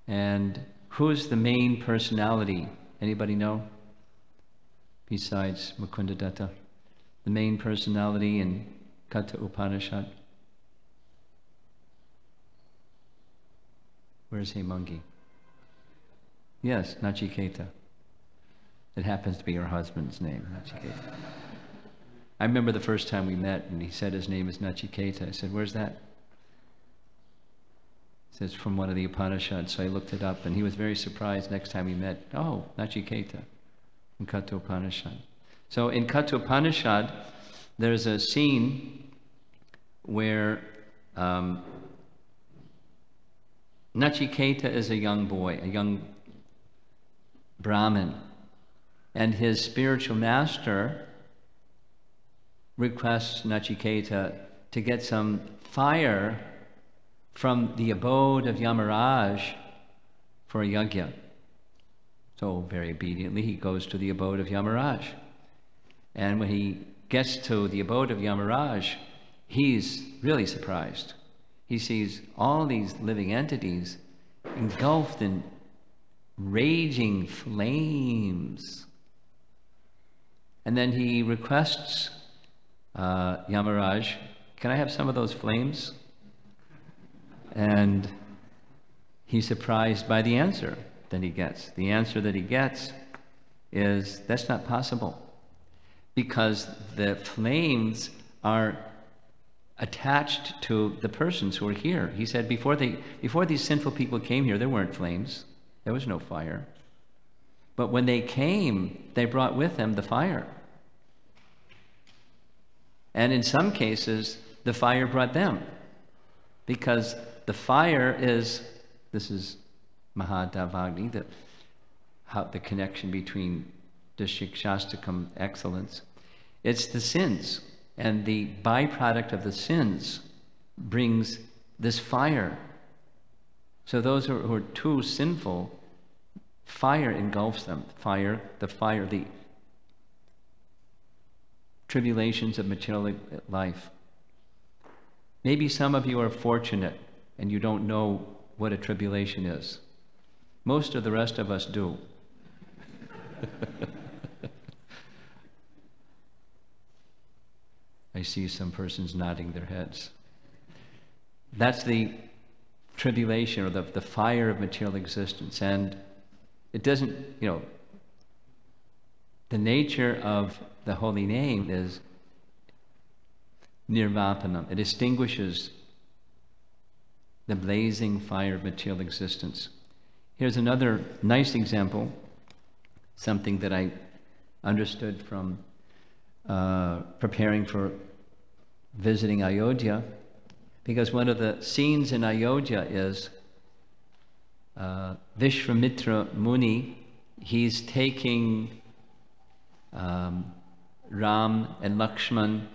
And who's the main personality? Anybody know? Besides Mukundadatta, the main personality in Katha Upanishad? Where's Hemangi? Yes, Nachiketa. It happens to be her husband's name, Nachiketa. I remember the first time we met and he said his name is Nachiketa. I said, where's that? He says, from one of the Upanishads. So I looked it up and he was very surprised next time we met. Oh, Nachiketa in Katha Upanishad. So in Katha Upanishad, there's a scene where Nachiketa is a young boy, a young Brahmin, and his spiritual master requests Nachiketa to get some fire from the abode of Yamaraj for a yajna. So very obediently he goes to the abode of Yamaraj. And when he gets to the abode of Yamaraj, he's really surprised. He sees all these living entities engulfed in raging flames. And then he requests Yamaraj, can I have some of those flames? And he's surprised by the answer that he gets. The answer that he gets is, that's not possible, because the flames are attached to the persons who are here. He said before these sinful people came here, there weren't flames. There was no fire. But when they came, they brought with them the fire. And in some cases, the fire brought them. Because the fire is, this is Mahadavagni, the connection between Dishikshastakam excellence. It's the sins. And the byproduct of the sins brings this fire. So those who are too sinful, fire engulfs them. The tribulations of material life. Maybe some of you are fortunate and you don't know what a tribulation is. Most of the rest of us do. I see some persons nodding their heads. That's the tribulation, or the fire of material existence. And it doesn't, the nature of the holy name is nirvapanam. It extinguishes the blazing fire of material existence. Here's another nice example, something that I understood from preparing for visiting Ayodhya, because one of the scenes in Ayodhya is Vishwamitra Muni. He's taking Ram and Lakshman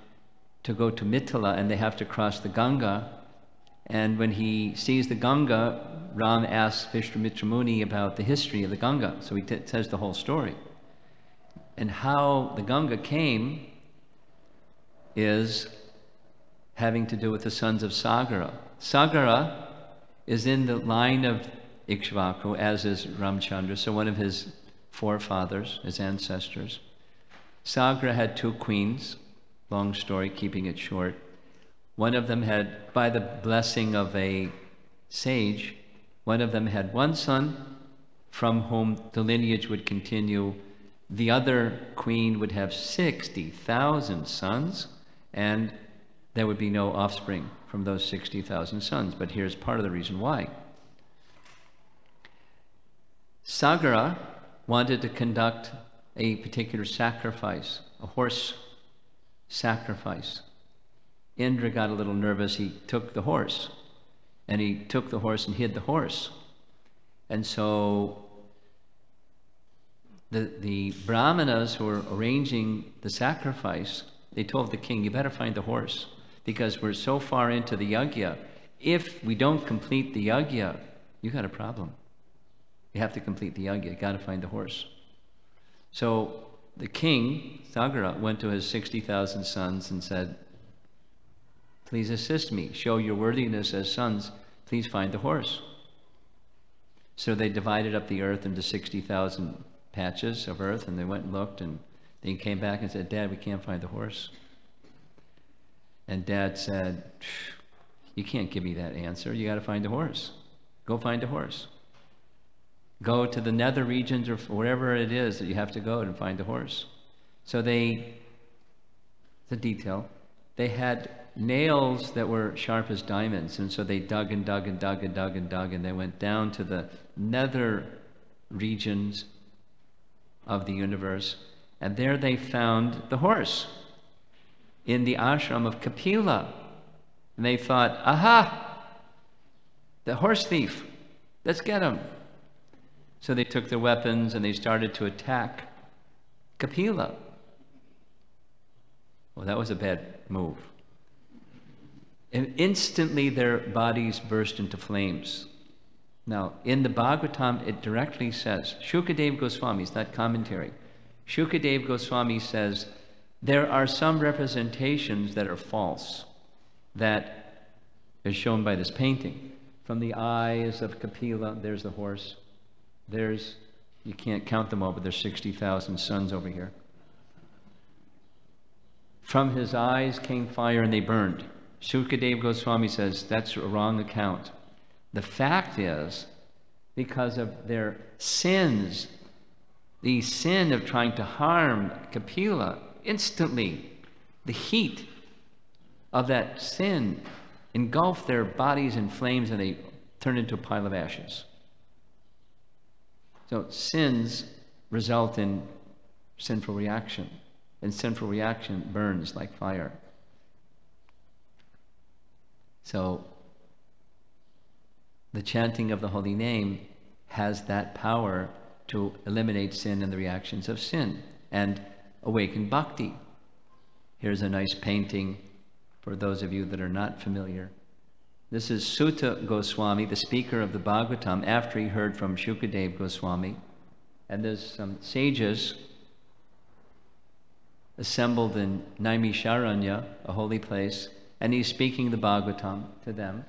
to go to Mithila, and they have to cross the Ganga. And when he sees the Ganga, Ram asks Vishwamitra Muni about the history of the Ganga. So he tells the whole story. And how the Ganga came is having to do with the sons of Sagara. Sagara is in the line of Ikshvaku, as is Ramchandra, so one of his forefathers, his ancestors. Sagara had 2 queens, long story, keeping it short. One of them had, by the blessing of a sage, one of them had 1 son from whom the lineage would continue. The other queen would have 60,000 sons, and there would be no offspring from those 60,000 sons. But here's part of the reason why. Sagara wanted to conduct a particular sacrifice, a horse sacrifice. Indra got a little nervous. He took the horse, and he took the horse and hid the horse. And so the brahmanas who were arranging the sacrifice, they told the king, you better find the horse, because we're so far into the yajna. If we don't complete the yajna, you got a problem. You have to complete the yajna. You got to find the horse. So the king, Sagara, went to his 60,000 sons and said, please assist me. Show your worthiness as sons. Please find the horse. So they divided up the earth into 60,000 patches of earth, and they went and looked, and they came back and said, Dad, we can't find the horse. And Dad said, you can't give me that answer. You got to find the horse. Go find a horse. Go to the nether regions or wherever it is that you have to go and find the horse. So the detail, they had nails that were sharp as diamonds, and so they dug and dug and dug and dug and dug, and they went down to the nether regions of the universe, and there they found the horse in the ashram of Kapila. And they thought, aha, the horse thief, let's get him. So they took their weapons and they started to attack Kapila. Well, that was a bad move. And instantly their bodies burst into flames. Now, in the Bhagavatam, it directly says, Shukadeva Goswami, it's not commentary. Shukadeva Goswami says, there are some representations that are false, that is shown by this painting. From the eyes of Kapila, there's the horse. There's, you can't count them all, but there's 60,000 suns over here. From his eyes came fire and they burned. Shukadeva Goswami says that's a wrong account. The fact is, because of their sins, the sin of trying to harm Kapila, instantly the heat of that sin engulfed their bodies in flames and they turned into a pile of ashes. So sins result in sinful reaction, and sinful reaction burns like fire. So the chanting of the holy name has that power to eliminate sin and the reactions of sin and awaken bhakti. Here's a nice painting for those of you that are not familiar. This is Sutta Goswami, the speaker of the Bhagavatam, after he heard from Shukadeva Goswami. And there's some sages assembled in Naimisharanya, a holy place, and he's speaking the Bhagavatam to them.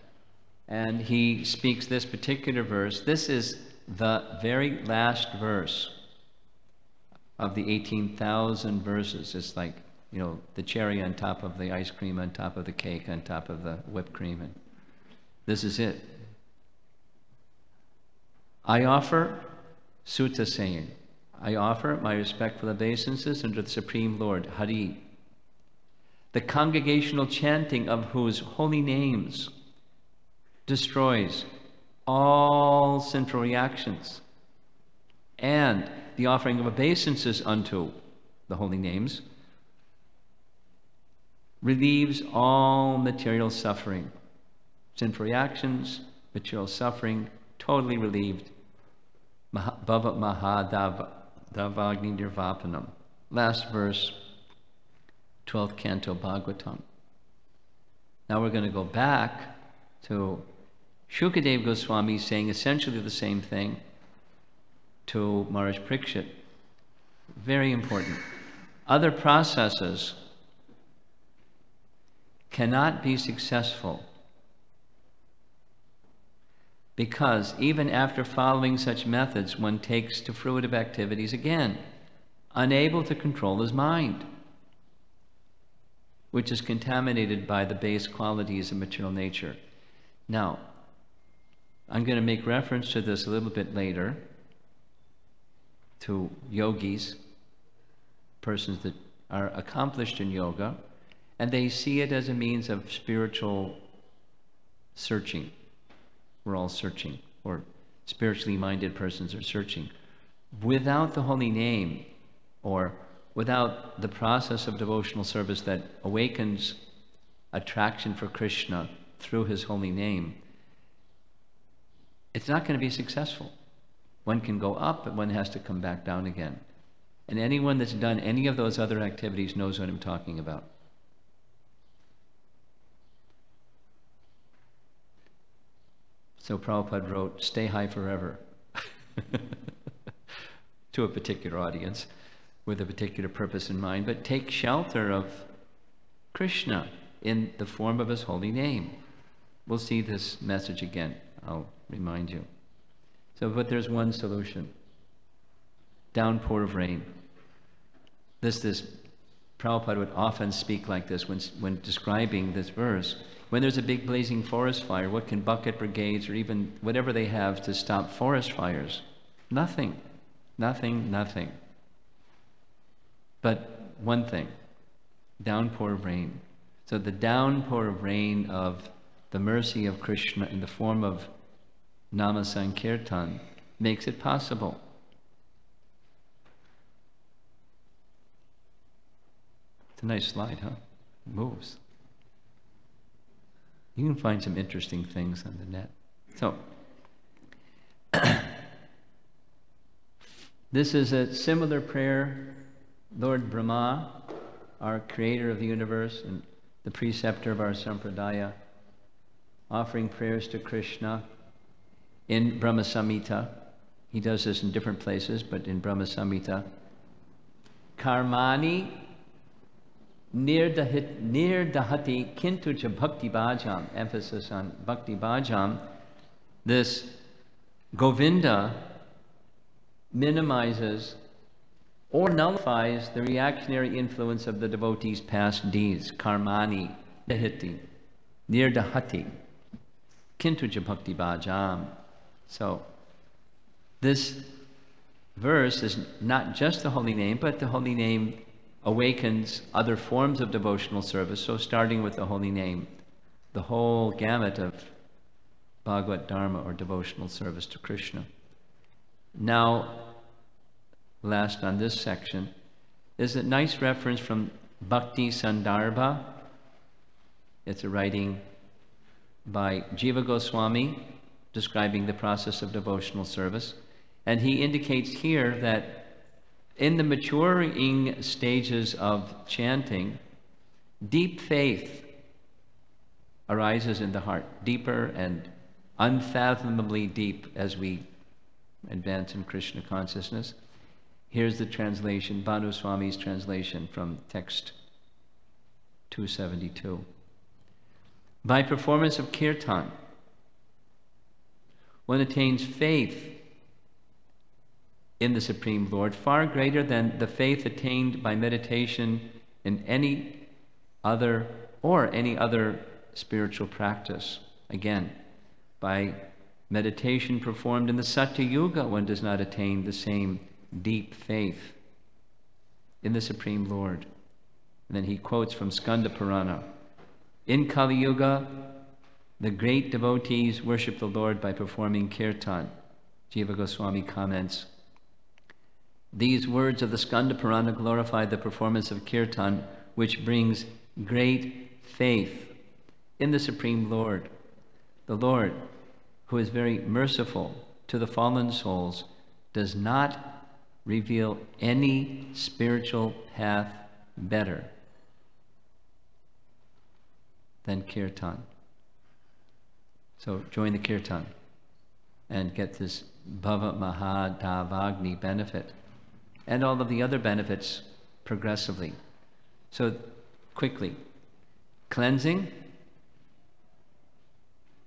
And he speaks this particular verse. This is the very last verse of the 18,000 verses. It's like, you know, the cherry on top of the ice cream, on top of the cake, on top of the whipped cream. And this is it. I offer, Sutta saying, I offer my respectful obeisances unto the Supreme Lord, Hari, the congregational chanting of whose holy names destroys all sinful reactions, and the offering of obeisances unto the holy names relieves all material suffering. Sinful reactions, material suffering, totally relieved. Bhava Mahadavagni Nirvapanam. Last verse, 12th canto Bhagavatam. Now we're going to go back to Shukadeva Goswami saying essentially the same thing to Maharaj Parikshit. Very important. Other processes cannot be successful, because even after following such methods, one takes to fruitive activities again, unable to control his mind, which is contaminated by the base qualities of material nature. Now, I'm going to make reference to this a little bit later, to yogis, persons that are accomplished in yoga, and they see it as a means of spiritual searching. We're all searching, or spiritually minded persons are searching. Without the holy name, or without the process of devotional service that awakens attraction for Krishna through his holy name, it's not going to be successful. One can go up, but one has to come back down again. And anyone that's done any of those other activities knows what I'm talking about. So Prabhupada wrote, "Stay high forever," to a particular audience with a particular purpose in mind, but take shelter of Krishna in the form of his holy name. We'll see this message again. I'll remind you. So, but there's one solution. Downpour of rain. This Prabhupada would often speak like this when describing this verse. When there's a big blazing forest fire, what can bucket brigades or even whatever they have to stop forest fires? Nothing. Nothing, nothing. But one thing, downpour of rain. So the downpour of rain of the mercy of Krishna in the form of Nama Sankirtan makes it possible. It's a nice slide, huh? It moves. You can find some interesting things on the net. So, this is a similar prayer. Lord Brahma, our creator of the universe and the preceptor of our sampradaya, offering prayers to Krishna in Brahma Samhita. He does this in different places, but in Brahma Samhita. Karmani nirdahati kintu cha bhakti bhajam, emphasis on bhakti bhajam. This Govinda minimizes or nullifies the reactionary influence of the devotee's past deeds. Karmani nirdahati kintu cha bhakti bhajam. So this verse is not just the holy name, but the holy name awakens other forms of devotional service. So starting with the holy name, the whole gamut of Bhagavad Dharma or devotional service to Krishna. Now, last on this section is a nice reference from Bhakti Sandarbha. It's a writing by Jiva Goswami describing the process of devotional service. And he indicates here that in the maturing stages of chanting, deep faith arises in the heart, deeper and unfathomably deep as we advance in Krishna consciousness. Here's the translation, Bhanu Swami's translation from text 272. By performance of Kirtan, one attains faith in the Supreme Lord, far greater than the faith attained by meditation in any other spiritual practice. Again, by meditation performed in the Satya Yuga, one does not attain the same deep faith in the Supreme Lord. And then he quotes from Skanda Purana. In Kali Yuga, the great devotees worship the Lord by performing Kirtan. Jiva Goswami comments, these words of the Skanda Purana glorify the performance of Kirtan, which brings great faith in the Supreme Lord. The Lord, who is very merciful to the fallen souls, does not reveal any spiritual path better than Kirtan. So join the Kirtan and get this Bhava Mahadavagni benefit and all of the other benefits progressively. So quickly, cleansing,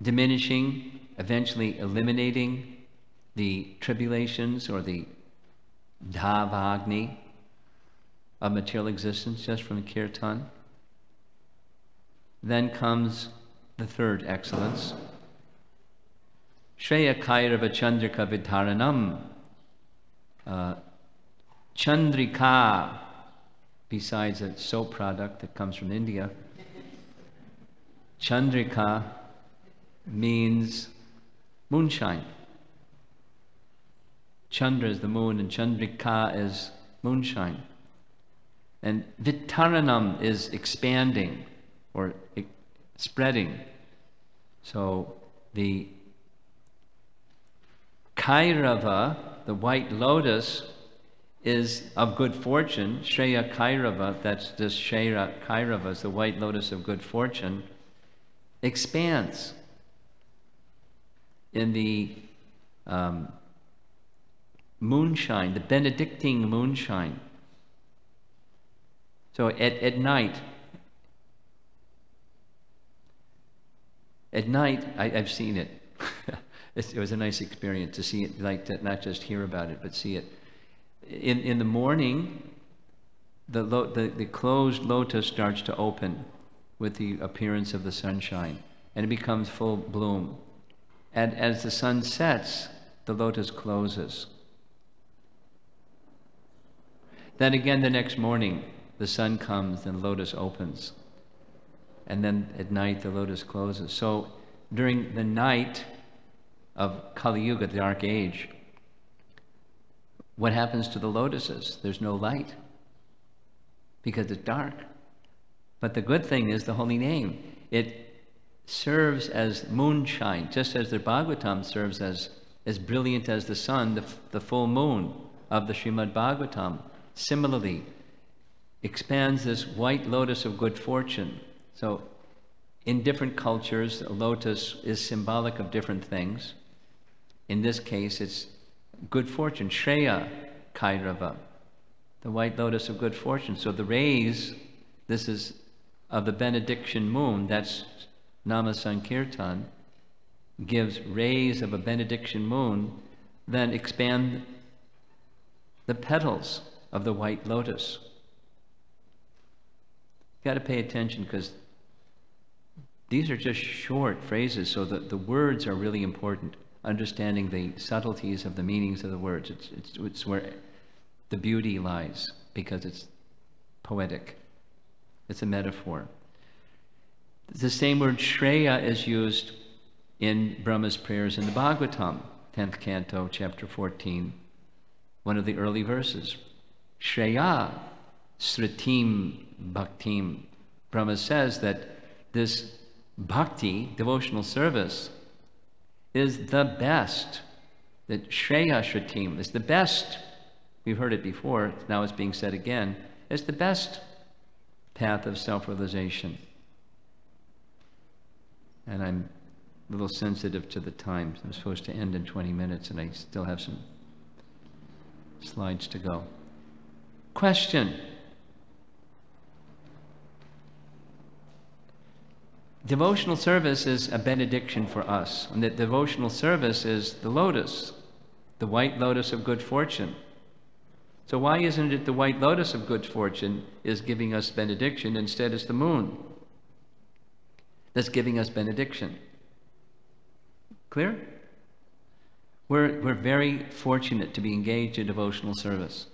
diminishing, eventually eliminating the tribulations or the dhavagni of material existence just from Kirtan. Then comes the third excellence, Shreya Kairava Chandrika Vidharanam. Chandrika, besides a soap product that comes from India, Chandrika means moonshine. Chandra is the moon and Chandrika is moonshine. And Vidharanam is expanding or spreading. So the Kairava, the white lotus, is of good fortune. Shreya Kairava, that's this Shreya Kairava, is the white lotus of good fortune, expands in the moonshine, the benedicting moonshine. So at night, I've seen it. It was a nice experience to see it, like to not just hear about it, but see it. In the morning, the closed lotus starts to open with the appearance of the sunshine, and it becomes full bloom. And as the sun sets, the lotus closes. Then again the next morning, the sun comes and the lotus opens. And then at night, the lotus closes. So during the night of Kali Yuga, the Dark Age, what happens to the lotuses? There's no light because it's dark. But the good thing is the holy name. It serves as moonshine, just as the Bhagavatam serves as brilliant as the sun, the full moon of the Srimad Bhagavatam. Similarly, expands this white lotus of good fortune. So in different cultures, a lotus is symbolic of different things. In this case, it's good fortune, Shreya Kairava, the white lotus of good fortune. So the rays, this is of the benediction moon, that's Nama Sankirtan, gives rays of a benediction moon, then expand the petals of the white lotus. Got to pay attention because these are just short phrases, so the words are really important. Understanding the subtleties of the meanings of the words. It's where the beauty lies, because it's poetic. It's a metaphor. The same word Shreya is used in Brahma's prayers in the Bhagavatam, 10th canto, chapter 14, one of the early verses. Shreya Sritim Bhaktim. Brahma says that this bhakti, devotional service, is the best. That Shreya Shritim is the best. We've heard it before, now it's being said again. It's the best path of self-realization. And I'm a little sensitive to the time. I'm supposed to end in 20 minutes and I still have some slides to go. Question. Devotional service is a benediction for us, and that devotional service is the lotus, the white lotus of good fortune. So why isn't it the white lotus of good fortune is giving us benediction, instead it's the moon that's giving us benediction? Clear? We're very fortunate to be engaged in devotional service.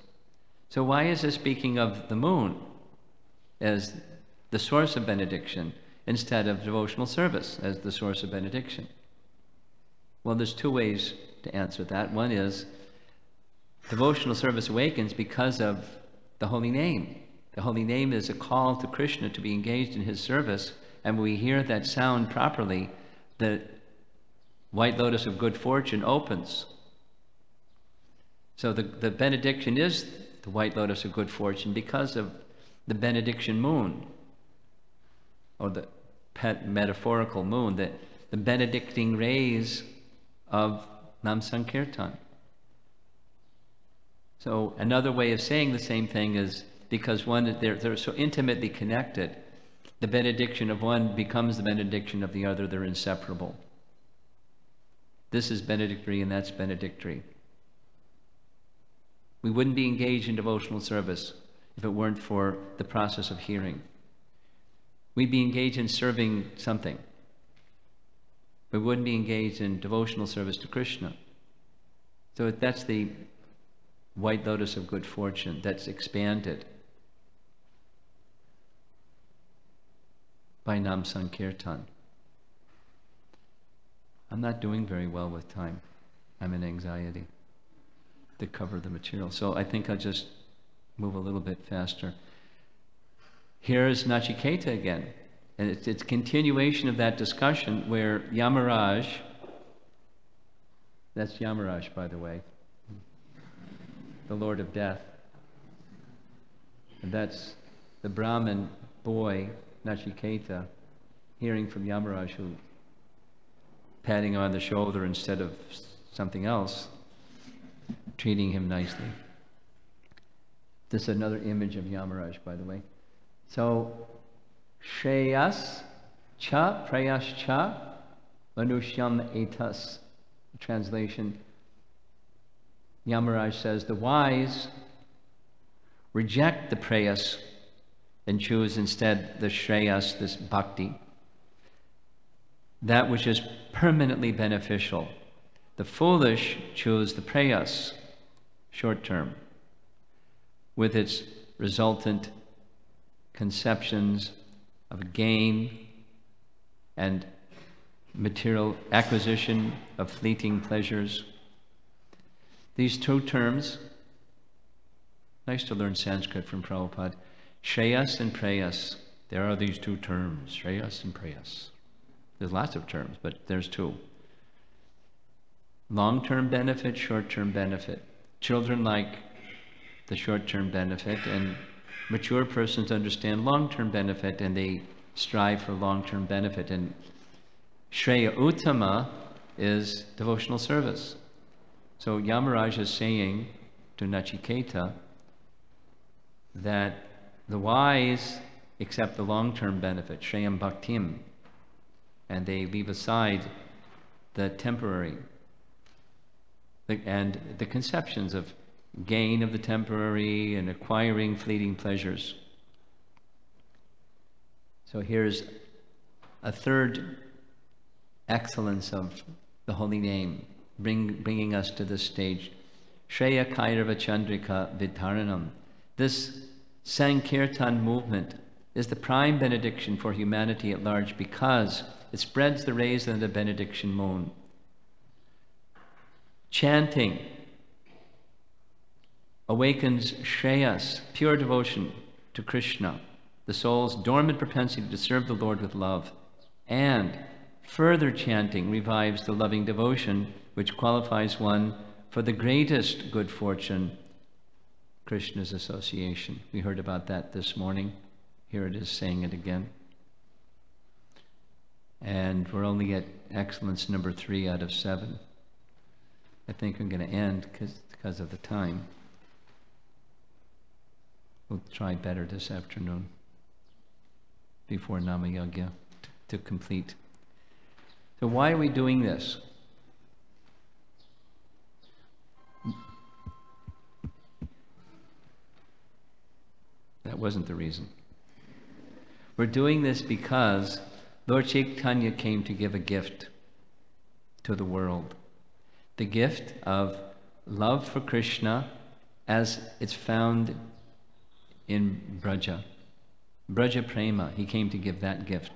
So why is it speaking of the moon as the source of benediction, instead of devotional service as the source of benediction? Well, there's two ways to answer that. One is devotional service awakens because of the holy name. The holy name is a call to Krishna to be engaged in his service, and when we hear that sound properly, the white lotus of good fortune opens. So the benediction is the white lotus of good fortune because of the benediction moon, or the metaphorical moon, the benedicting rays of Nam Sankirtan. So another way of saying the same thing is because they're so intimately connected. The benediction of one becomes the benediction of the other. They're inseparable. This is benedictory and that's benedictory. We wouldn't be engaged in devotional service if it weren't for the process of hearing. We'd be engaged in serving something. We wouldn't be engaged in devotional service to Krishna. So that's the white lotus of good fortune that's expanded by Nam Sankirtan. I'm not doing very well with time. I'm in anxiety to cover the material. So I think I'll just move a little bit faster. Here's Nachiketa again. And it's continuation of that discussion where Yamaraj, that's Yamaraj, by the way, the Lord of Death. And that's the Brahmin boy, Nachiketa, hearing from Yamaraj, who patting him on the shoulder instead of something else, treating him nicely. This is another image of Yamaraj, by the way. So, Shreyas cha prayas cha manushyam etas. Translation, Yamaraj says, the wise reject the prayas and choose instead the shreyas, this bhakti, that which is permanently beneficial. The foolish choose the prayas, short term, with its resultant conceptions of gain and material acquisition of fleeting pleasures. These two terms, nice to learn Sanskrit from Prabhupada, Shreyas and Prayas. There are these two terms, Shreyas and Prayas. There's lots of terms, but there's two. Long-term benefit, short-term benefit. Children like the short-term benefit, and mature persons understand long-term benefit, and they strive for long-term benefit. And Shreya Uttama is devotional service. So Yamaraj is saying to Nachiketa that the wise accept the long-term benefit, Shreyam Bhaktim, and they leave aside the temporary and the conceptions of gain of the temporary and acquiring fleeting pleasures. So here's a third excellence of the holy name, bringing us to this stage. Shreya Kairava Chandrika Vidharanam. This Sankirtan movement is the prime benediction for humanity at large because it spreads the rays of the benediction moon. Chanting awakens Shreyas, pure devotion to Krishna, the soul's dormant propensity to serve the Lord with love. And further chanting revives the loving devotion which qualifies one for the greatest good fortune, Krishna's association. We heard about that this morning. Here it is saying it again. And we're only at excellence number 3 out of 7. I think I'm going to end because of the time. We'll try better this afternoon before Namayagya to complete. So why are we doing this? That wasn't the reason. We're doing this because Lord Chaitanya came to give a gift to the world. The gift of love for Krishna as it's found in Braja. Braja Prema, he came to give that gift.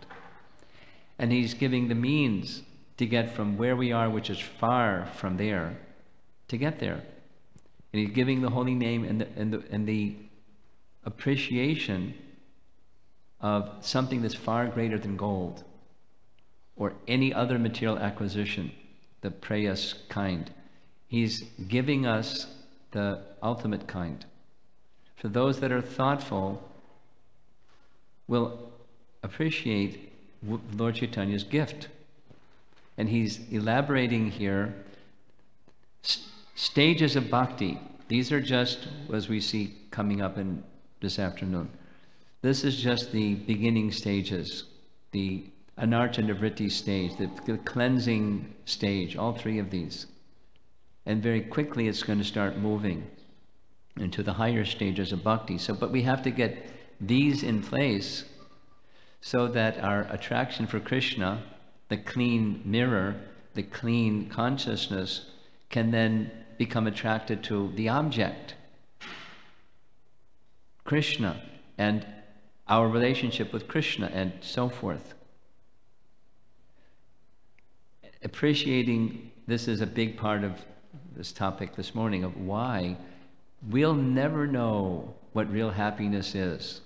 And he's giving the means to get from where we are, which is far from there, to get there. And he's giving the holy name and the appreciation of something that's far greater than gold or any other material acquisition, the prayas kind. He's giving us the ultimate kind. For those that are thoughtful, will appreciate Lord Chaitanya's gift. And he's elaborating here stages of bhakti. These are just, as we see coming up in this afternoon, This is just the beginning stages, the anarcha nivritti stage, the cleansing stage, all three of these. And very quickly it's going to start moving into the higher stages of bhakti. So, but we have to get these in place so that our attraction for Krishna, the clean mirror, the clean consciousness, can then become attracted to the object, Krishna, and our relationship with Krishna, and so forth. Appreciating this is a big part of this topic this morning, of why we'll never know what real happiness is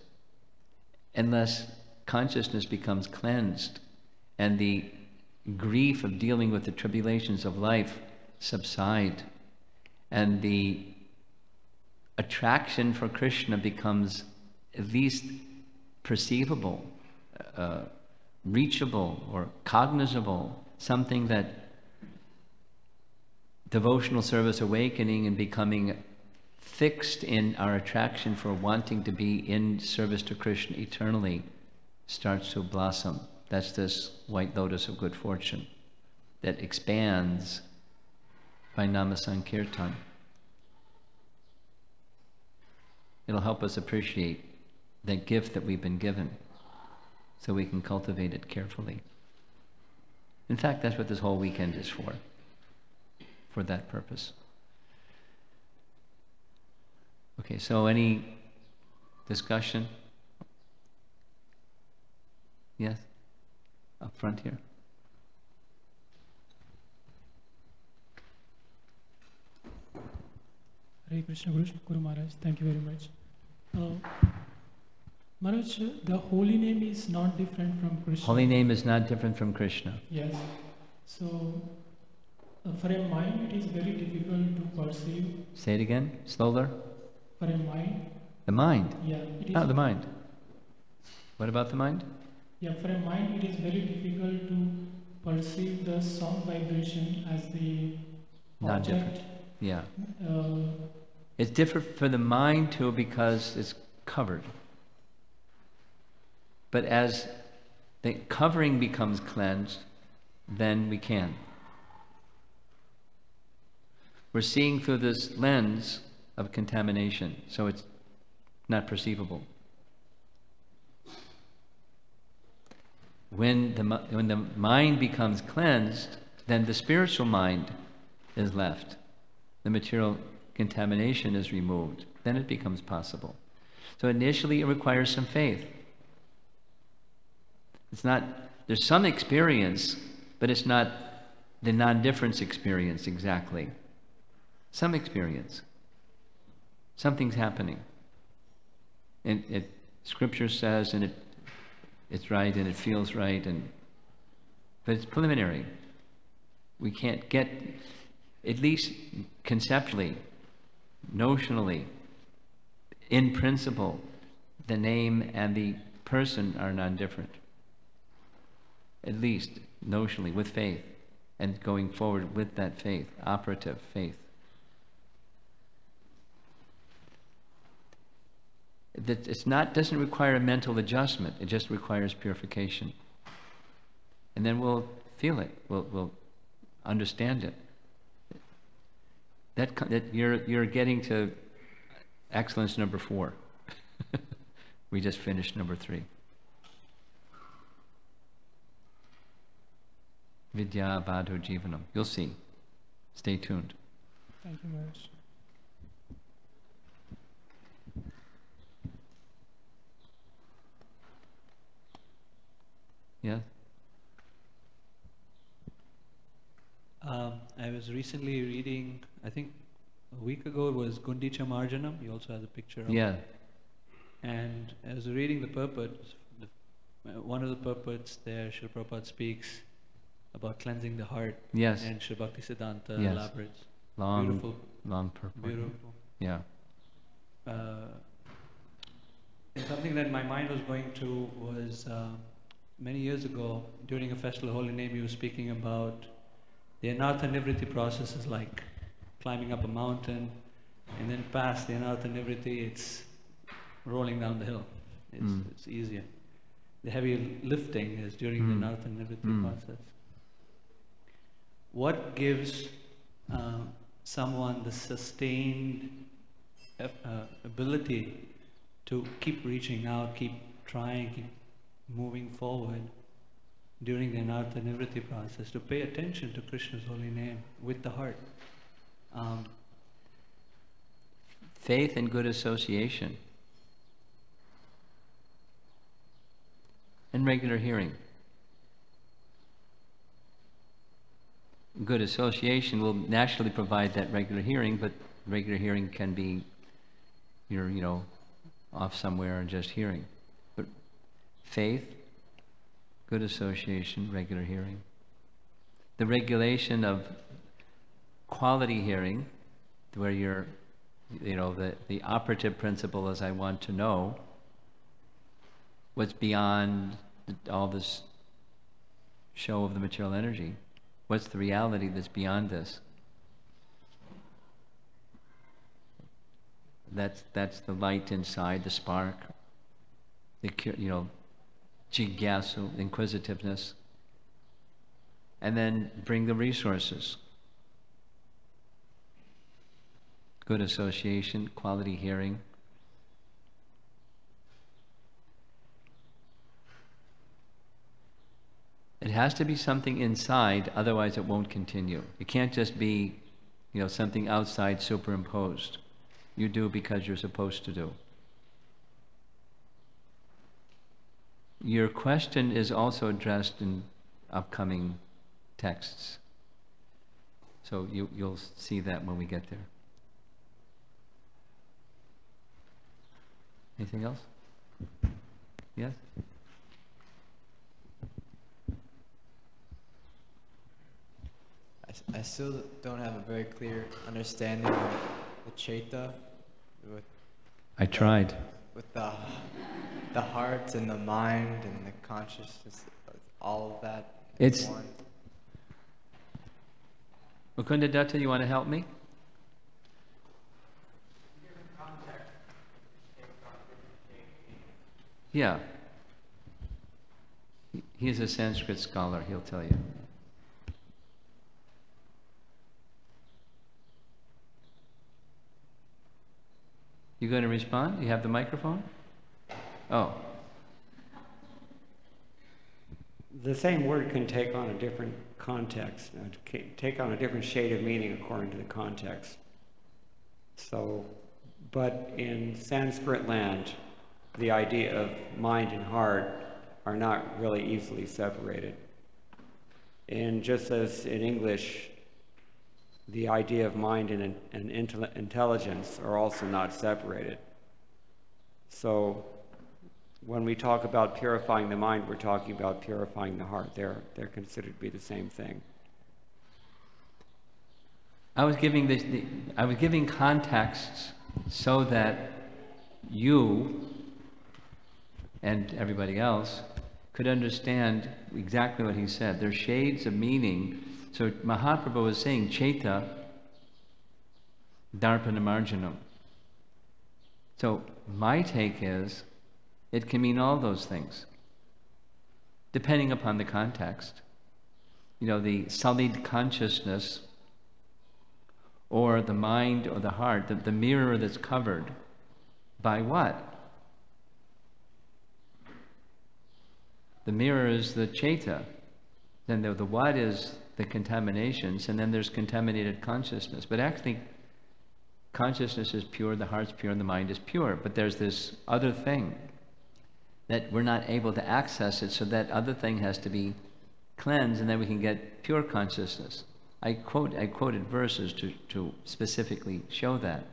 unless consciousness becomes cleansed and the grief of dealing with the tribulations of life subside, and the attraction for Krishna becomes at least perceivable, reachable, or cognizable, something that devotional service awakening and becoming fixed in our attraction for wanting to be in service to Krishna eternally starts to blossom. That's this white lotus of good fortune that expands by Nama Sankirtan. It'll help us appreciate that gift that we've been given so we can cultivate it carefully. In fact, that's what this whole weekend is for that purpose. Okay, so any discussion? Yes? Up front here. Hare Krishna, Guru Maharaj, thank you very much. Maharaj, the holy name is not different from Krishna. Holy name is not different from Krishna. Yes. So, for a mind, it is very difficult to perceive. Say it again, slower. For a mind. The mind? Yeah. It is The mind. What about the mind? Yeah, for a mind, it is very difficult to perceive the sound vibration as the Not object. different. Yeah. It's different for the mind too because it's covered. But as the covering becomes cleansed, then we can. We're seeing through this lens of contamination, so it's not perceivable. When the mind becomes cleansed, then the spiritual mind is left. The material contamination is removed. Then it becomes possible. So initially it requires some faith. It's not, there's some experience, but it's not the non-difference experience exactly. Some experience. Something's happening. And Scripture says, and it's right, and it feels right, but it's preliminary. We can't get, at least conceptually, notionally, in principle, the name and the person are non-different. At least notionally, with faith, and going forward with that faith, operative faith. It's not, doesn't require a mental adjustment, it just requires purification. And then we'll feel it, we'll understand it. That you're getting to excellence number 4. We just finished number 3. Vidya Badho Jivanam. You'll see. Stay tuned. Thank you, Maharaj. Yeah? I was recently reading, I think a week ago, it was Gundicha Marjanam. He also has a picture of Yeah. it. And I was reading the purport. One of the purports there, Srila Prabhupada speaks about cleansing the heart. Yes. And Sri Bhakti Siddhanta Yes. elaborates. Long, Beautiful. long purport. Beautiful. Yeah. And something that my mind was going to was many years ago, during a festival of Holy Name, he was speaking about the Anartha Nivritti process is like climbing up a mountain, and then past the Anartha Nivritti, it's rolling down the hill. It's easier. The heavy lifting is during the Nartha Nivritti process. What gives someone the sustained ability to keep reaching out, keep trying, keep moving forward during the Nartha Nivritti process, to pay attention to Krishna's holy name with the heart? Faith and good association. And regular hearing. Good association will naturally provide that regular hearing, but regular hearing can be you're, off somewhere and just hearing. But faith, good association, regular hearing. The regulation of quality hearing, where you're, the operative principle is I want to know what's beyond all this show of the material energy. What's the reality that's beyond this? That's the light inside, the spark, the jigyasu, inquisitiveness. And then bring the resources. Good association, quality hearing. It has to be something inside, otherwise it won't continue. It can't just be, something outside superimposed. You do because you're supposed to do. Your question is also addressed in upcoming texts. So you'll see that when we get there. Anything else? Yes? I still don't have a very clear understanding of the Chaita. I tried. With the heart and the mind and the consciousness, all of that. It's one. Mukunda Datta, you want to help me? Yeah. He's a Sanskrit scholar, he'll tell you. You going to respond? You have the microphone? Oh. The same word can take on a different context, take on a different shade of meaning according to the context. So, but in Sanskrit land, the idea of mind and heart are not really easily separated. And just as in English, the idea of mind and intelligence are also not separated. So when we talk about purifying the mind, we're talking about purifying the heart. They're considered to be the same thing. I was giving contexts so that you and everybody else could understand exactly what he said. There's shades of meaning. So Mahaprabhu was saying Chaita Darpana Marjanam. So my take is it can mean all those things, depending upon the context. The sullied consciousness, or the mind or the heart, the mirror that's covered by what? The mirror is the Chaita. Then the what is the contaminations, and then there's contaminated consciousness. But actually, consciousness is pure, the heart's pure, and the mind is pure. But there's this other thing that we're not able to access it, so that other thing has to be cleansed, and then we can get pure consciousness. I quoted verses to specifically show that.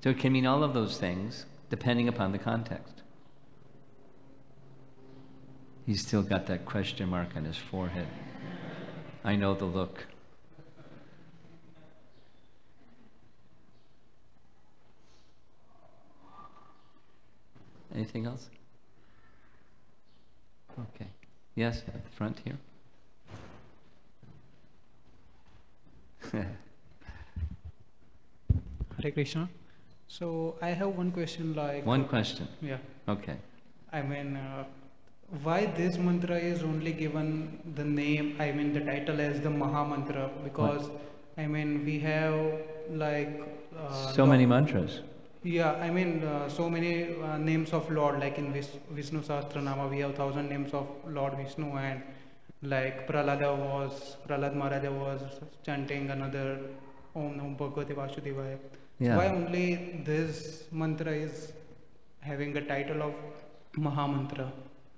So it can mean all of those things, depending upon the context. He's still got that question mark on his forehead. I know the look. Anything else? Okay. Yes, at the front here. Hare Krishna. So I have one question like... One question. Yeah. Okay. I mean, why this mantra is only given the name, I mean the title as the Maha Mantra? Because, I mean, we have like... so many mantras. Yeah, I mean, so many names of Lord, like in Vishnu Sahasranama, we have 1,000 names of Lord Vishnu, and like Prahlad Maharaja was chanting another Om Namo Bhagavate Vasudevaya. Yeah. So why only this mantra is having the title of Maha Mantra?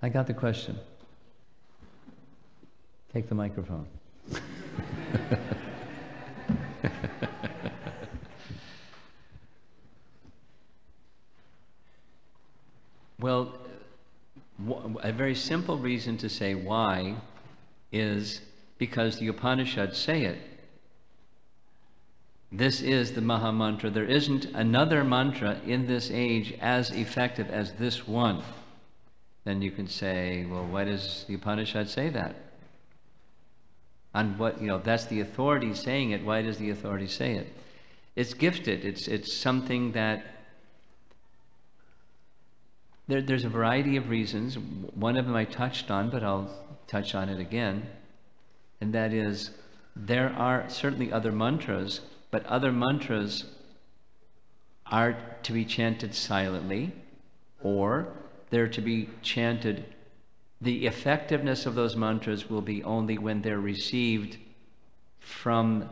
I got the question. Take the microphone. Well, a very simple reason to say why is because the Upanishads say it. This is the Maha Mantra. There isn't another mantra in this age as effective as this one. Then you can say, well, why does the Upanishad say that? On what, that's the authority saying it. Why does the authority say it? It's gifted. It's something that there's a variety of reasons. One of them I touched on, but I'll touch on it again. And that is, there are certainly other mantras, but other mantras are to be chanted silently, or they're to be chanted. The effectiveness of those mantras will be only when they're received from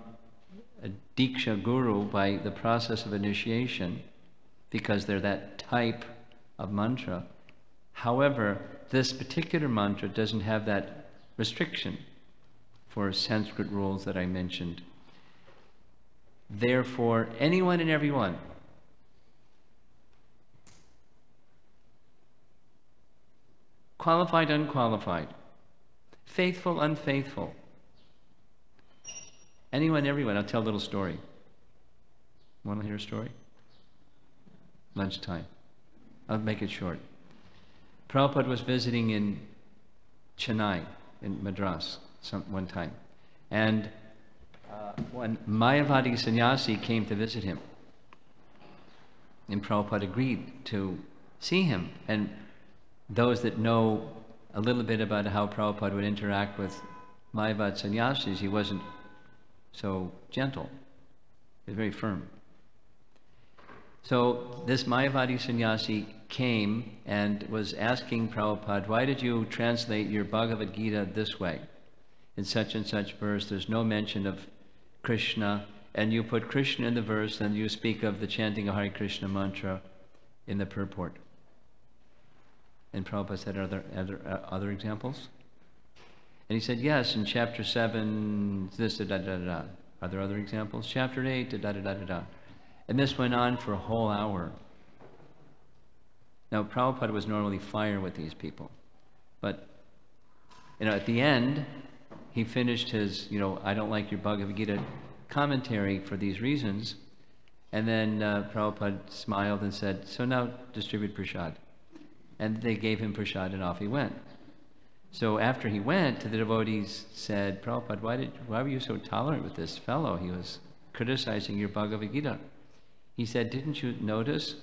a Diksha Guru by the process of initiation, because they're that type of mantra. However, this particular mantra doesn't have that restriction for Sanskrit rules that I mentioned. Therefore, anyone and everyone qualified, unqualified, faithful, unfaithful, anyone, everyone. I'll tell a little story. Want to hear a story? Lunchtime. I'll make it short. Prabhupada was visiting in Chennai, in Madras, one time. And when Mayavadi sannyasi came to visit him, and Prabhupada agreed to see him. And those that know a little bit about how Prabhupada would interact with Mayavad sannyasis, he wasn't so gentle. He was very firm. So this Mayavadi sannyasi came and was asking Prabhupada, why did you translate your Bhagavad Gita this way? In such and such verse, there's no mention of Krishna, and you put Krishna in the verse, and you speak of the chanting of Hare Krishna mantra in the purport. And Prabhupada said, are there other examples? And he said, yes, in chapter 7, this, da-da-da-da. Are there other examples? Chapter 8, da-da-da-da-da. And this went on for a whole hour. Now, Prabhupada was normally fire with these people. But, at the end, he finished his, I don't like your Bhagavad Gita commentary for these reasons. And then Prabhupada smiled and said, so now distribute prasad. And they gave him prasad and off he went. So after he went, the devotees said, Prabhupada, why were you so tolerant with this fellow? He was criticizing your Bhagavad Gita. He said, didn't you notice?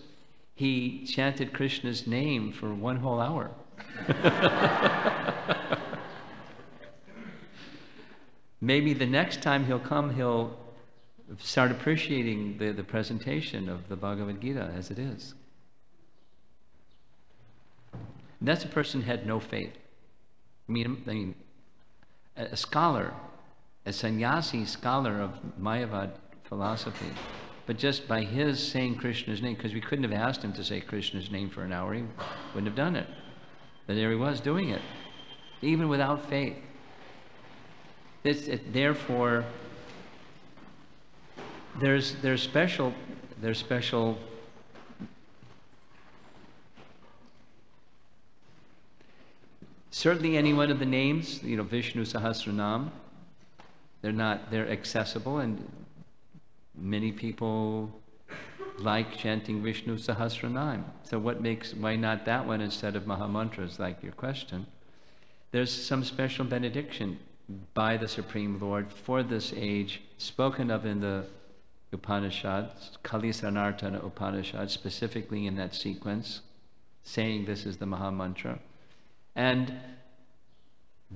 He chanted Krishna's name for one whole hour. Maybe the next time he'll come, he'll start appreciating the presentation of the Bhagavad Gita as it is. And that's a person who had no faith. I mean, a scholar, a sannyasi scholar of Mayavad philosophy, but just by his saying Krishna's name, because we couldn't have asked him to say Krishna's name for an hour, he wouldn't have done it. But there he was doing it, even without faith. Therefore, there's special. Certainly, any one of the names, Vishnu Sahasranam, they're accessible, and many people like chanting Vishnu Sahasranam. So why not that one instead of Mahamantras, like your question? There's some special benediction by the Supreme Lord for this age, spoken of in the Upanishad, Kali Sanartana Upanishad, specifically in that sequence, saying this is the Maha Mantra. And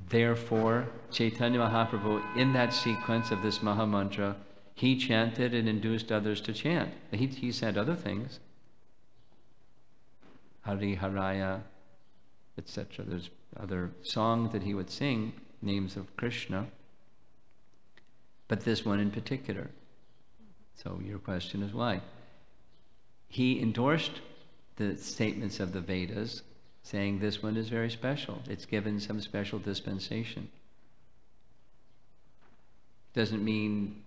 therefore, Chaitanya Mahaprabhu, in that sequence of this Maha Mantra, he chanted and induced others to chant. He said other things. Hari Haraya, etc. There's other songs that he would sing, names of Krishna, but this one in particular. So your question is why? He endorsed the statements of the Vedas, saying this one is very special. It's given some special dispensation. Doesn't mean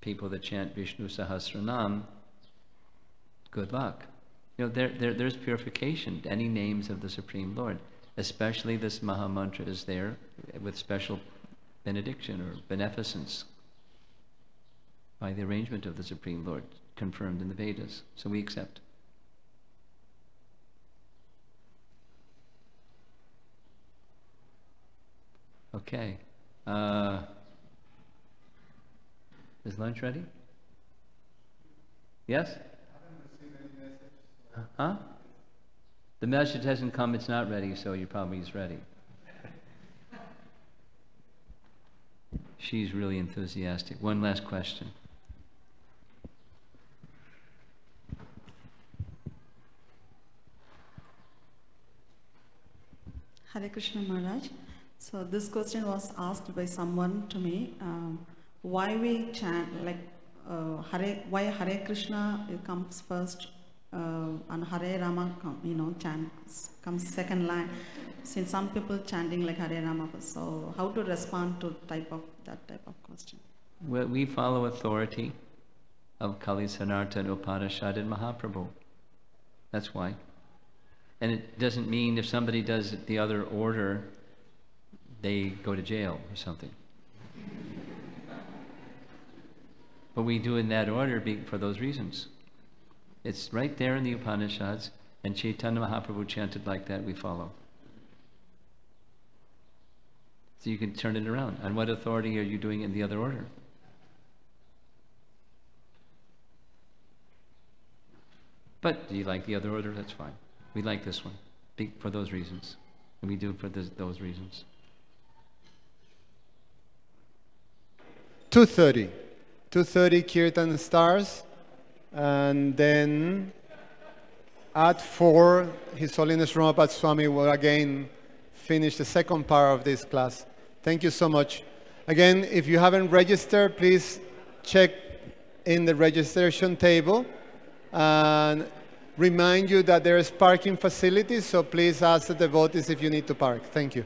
people that chant Vishnu Sahasranam, good luck. You know, there's purification. Any names of the Supreme Lord, especially this Maha Mantra, is there with special benediction or beneficence by the arrangement of the Supreme Lord, confirmed in the Vedas. So we accept. Okay. Is lunch ready? Yes? Huh? The message hasn't come, it's not ready, so you probably is ready. She's really enthusiastic. One last question. Hare Krishna Maharaj. So this question was asked by someone to me. Why we chant, like why Hare Krishna comes first and Hare Rama comes second line. Since some people chanting like Hare Rama, so how to respond to that type of question? Well, we follow authority of Kali Sanartana Upanishad and Mahaprabhu. That's why. And it doesn't mean if somebody does the other order, they go to jail or something. But we do in that order for those reasons. It's right there in the Upanishads, and Chaitanya Mahaprabhu chanted like that, we follow. So you can turn it around. On what authority are you doing it in the other order? But do you like the other order? That's fine. We like this one for those reasons. And we do for those reasons. 2:30 Kirtan starts, and then at 4 His Holiness Romapada Swami will again finish the second part of this class. Thank you so much. Again, if you haven't registered, please check in the registration table, and remind you that there is parking facilities, so please ask the devotees if you need to park. Thank you.